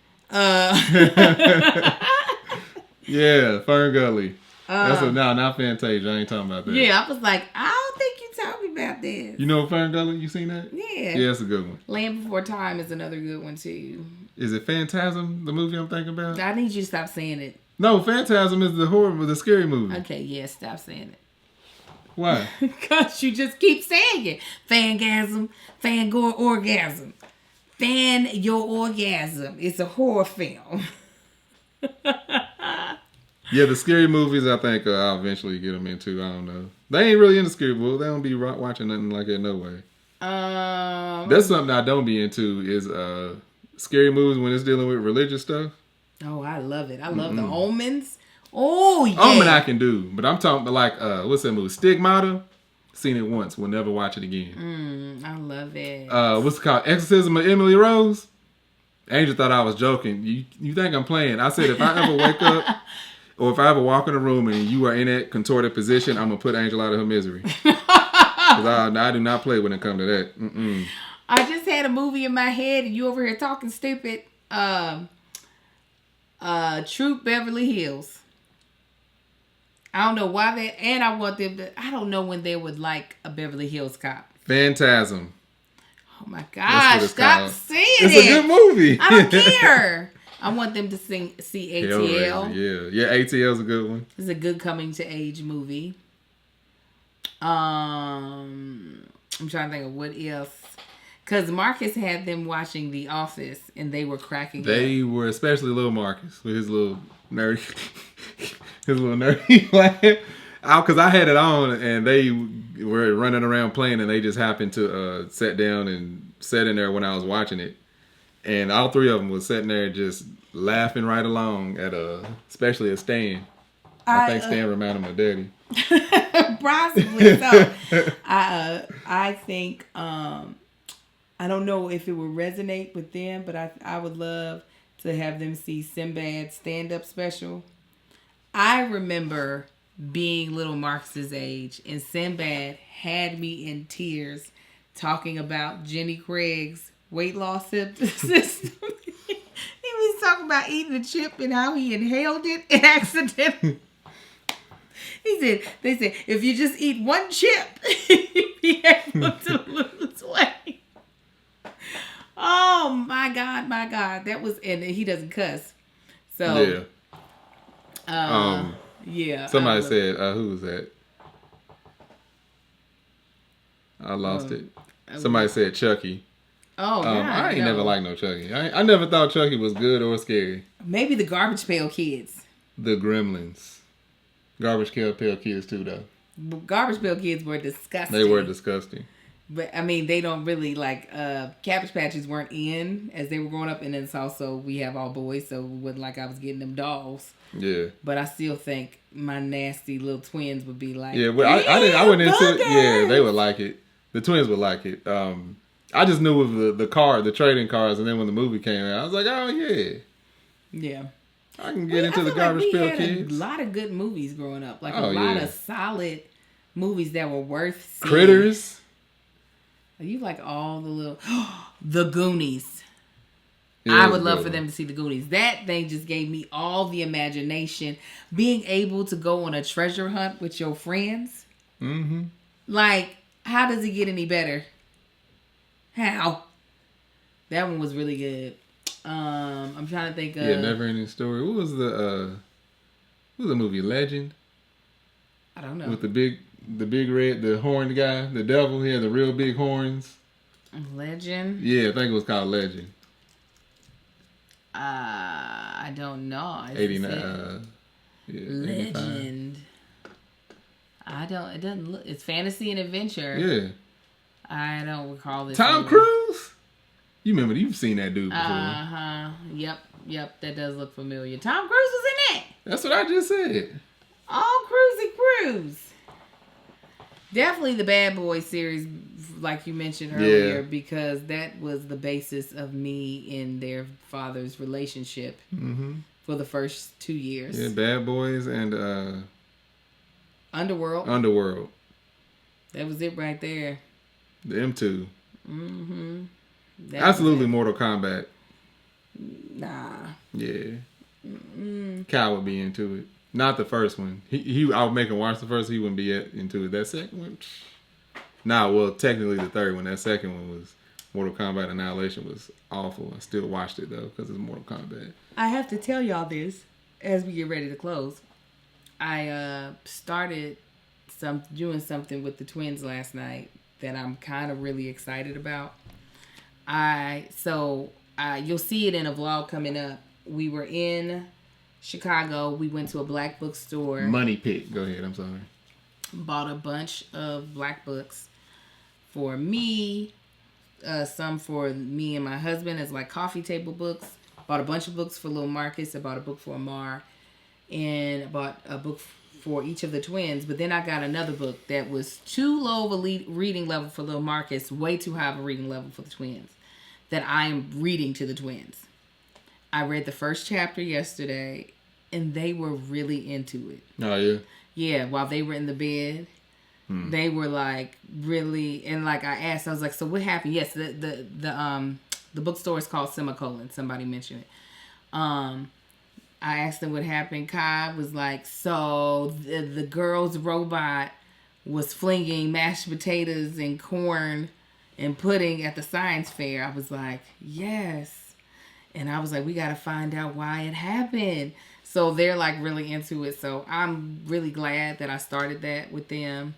Yeah, Fern Gully. Not Fantasia. I ain't talking about that. Yeah, I was like, I don't think you're talking about this. You know Fern Gully? You seen that? Yeah. Yeah, it's a good one. Land Before Time is another good one, too. Is it Phantasm, the movie I'm thinking about? I need you to stop saying it. No, Phantasm is the horror, the scary movie. Okay, yeah, stop saying it. Why? Because you just keep saying it. Fangasm, fangor orgasm. Fan your orgasm. It's a horror film. Yeah, the scary movies, I think I'll eventually get them into. I don't know. They ain't really into scary movies. They don't be watching nothing like that, no way. That's something I don't be into is scary movies when it's dealing with religious stuff. Oh, I love it. I love the Omens. Oh, yeah. Omen I can do, but I'm talking about like, what's that movie? Stigmata? Seen it once. We'll never watch it again. I love it. What's it called? Exorcism of Emily Rose? Angel thought I was joking. You think I'm playing. I said if I ever wake up or if I ever walk in a room and you are in that contorted position, I'm going to put Angel out of her misery. Because I do not play when it comes to that. Mm-mm. I just had a movie in my head and you over here talking stupid. Troop Beverly Hills. I don't know why and I want them to, I don't know when they would like a Beverly Hills Cop. Phantasm. Oh my gosh, stop saying it. It's a good movie. I don't care. I want them to see ATL. Yeah, ATL's a good one. It's a good coming to age movie. I'm trying to think of what else. Because Marcus had them watching The Office and they were cracking up. They were, especially little Marcus with his little nerdy laugh. Because I had it on and they were running around playing and they just happened to sit down and sit in there when I was watching it. And all three of them was sitting there just laughing right along at especially at Stan. I think Stan reminded him of Daddy. Possibly so. I think I don't know if it would resonate with them, but I would love to have them see Sinbad's stand-up special. I remember being little Marcus's age, and Sinbad had me in tears talking about Jenny Craig's weight loss system. He was talking about eating a chip and how he inhaled it and accidentally. They said, if you just eat one chip, you'll be able to lose weight. Oh my God. That was, and he doesn't cuss. So, yeah. Somebody said, who was that? I lost it. Somebody said Chucky. Oh, God, I ain't never liked no Chucky. I never thought Chucky was good or scary. Maybe the Garbage Pail Kids. The Gremlins. Garbage Pail Kids too, though. Garbage Pail Kids were disgusting. They were disgusting. But I mean, they don't really like Cabbage Patches weren't in as they were growing up, and then it's also we have all boys, so it wasn't like I was getting them dolls. Yeah. But I still think my nasty little twins would be like, yeah. But I went into it. Yeah, they would like it. The twins would like it. I just knew of the trading cards, and then when the movie came out, I was like, oh yeah. Yeah. I can get into the Garbage Pail Kids. A lot of good movies growing up, like a lot of solid movies that were worth seeing. Critters. You like all the little the Goonies. Yeah, I would love for them to see the Goonies. That thing just gave me all the imagination. Being able to go on a treasure hunt with your friends. Mm-hmm. Like, how does it get any better? How? That one was really good. I'm trying to think of... Yeah, Never Ending Story. What was the movie? Legend? I don't know. With the big red, the horned guy, the devil. He had the real big horns. Legend? Yeah, I think it was called Legend. I don't know. 89. Yeah, Legend. 85. It doesn't look... It's fantasy and adventure. Yeah. I don't recall this. Tom Cruise? You've seen that dude before. Uh-huh. Yep. That does look familiar. Tom Cruise was in it. That's what I just said. Oh, Cruise. Definitely the Bad Boys series, like you mentioned earlier, because that was the basis of me and their father's relationship for the first 2 years. Yeah, Bad Boys and Underworld. That was it right there. The M2. Mm-hmm. Absolutely Mortal Kombat. Nah. Yeah. Kyle would be into it. Not the first one. I would make him watch the first. He wouldn't be into it. That second one. Technically the third one. That second one was Mortal Kombat Annihilation was awful. I still watched it though because it's Mortal Kombat. I have to tell y'all this as we get ready to close. I started doing something with the twins last night that I'm kind of really excited about. You'll see it in a vlog coming up. We were in Chicago. We went to a black bookstore. Money Pit. Go ahead. I'm sorry. Bought a bunch of black books for me. Some for me and my husband as like coffee table books. Bought a bunch of books for little Marcus. I bought a book for Amar. And I bought a book for each of the twins. But then I got another book that was too low of a reading level for little Marcus. Way too high of a reading level for the twins. That I am reading to the twins. I read the first chapter yesterday, and they were really into it. Oh, yeah? Yeah, while they were in the bed, they were like really, and like I asked, I was like, so what happened? Yes, the bookstore is called Semicolon. Somebody mentioned it. I asked them what happened. Kai was like, so the girl's robot was flinging mashed potatoes and corn and pudding at the science fair. I was like, yes. And I was like, we got to find out why it happened. So they're like really into it. So I'm really glad that I started that with them.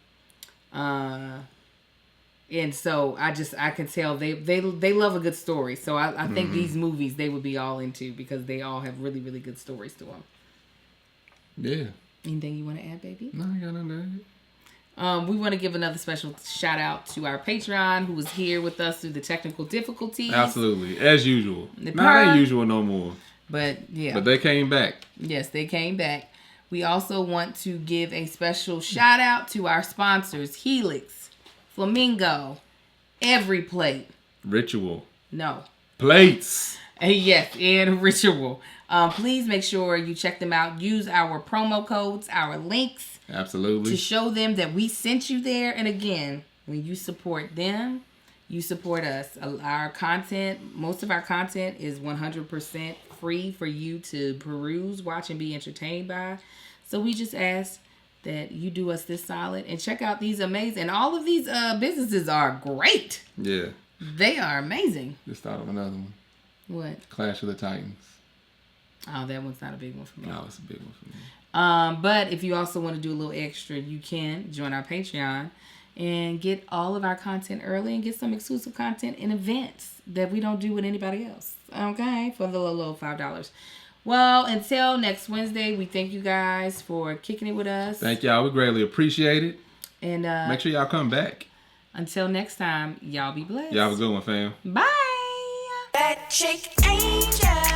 And so I can tell they love a good story. So I think these movies they would be all into because they all have really, really good stories to them. Yeah. Anything you want to add, baby? No, I got nothing. We want to give another special shout out to our Patreon who was here with us through the technical difficulties. Absolutely. As usual. Not as usual no more. But yeah. But they came back. Yes, they came back. We also want to give a special shout out to our sponsors, Helix, Flamingo, Every Plate. Ritual. No. Plates. Yes, and Ritual. Please make sure you check them out. Use our promo codes, our links. Absolutely. To show them that we sent you there. And again, when you support them, you support us. Our content, most of our content is 100% free for you to peruse, watch, and be entertained by. So we just ask that you do us this solid and check out these amazing. All of these businesses are great. Yeah. They are amazing. Just thought of another one. What? Clash of the Titans. Oh, that one's not a big one for me. No, it's a big one for me. But if you also want to do a little extra, you can join our Patreon and get all of our content early and get some exclusive content and events that we don't do with anybody else. Okay? For the low $5. Well, until next Wednesday, we thank you guys for kicking it with us. Thank y'all. We greatly appreciate it. And make sure y'all come back. Until next time, y'all be blessed. Y'all have a good one, fam. Bye. That chick angel.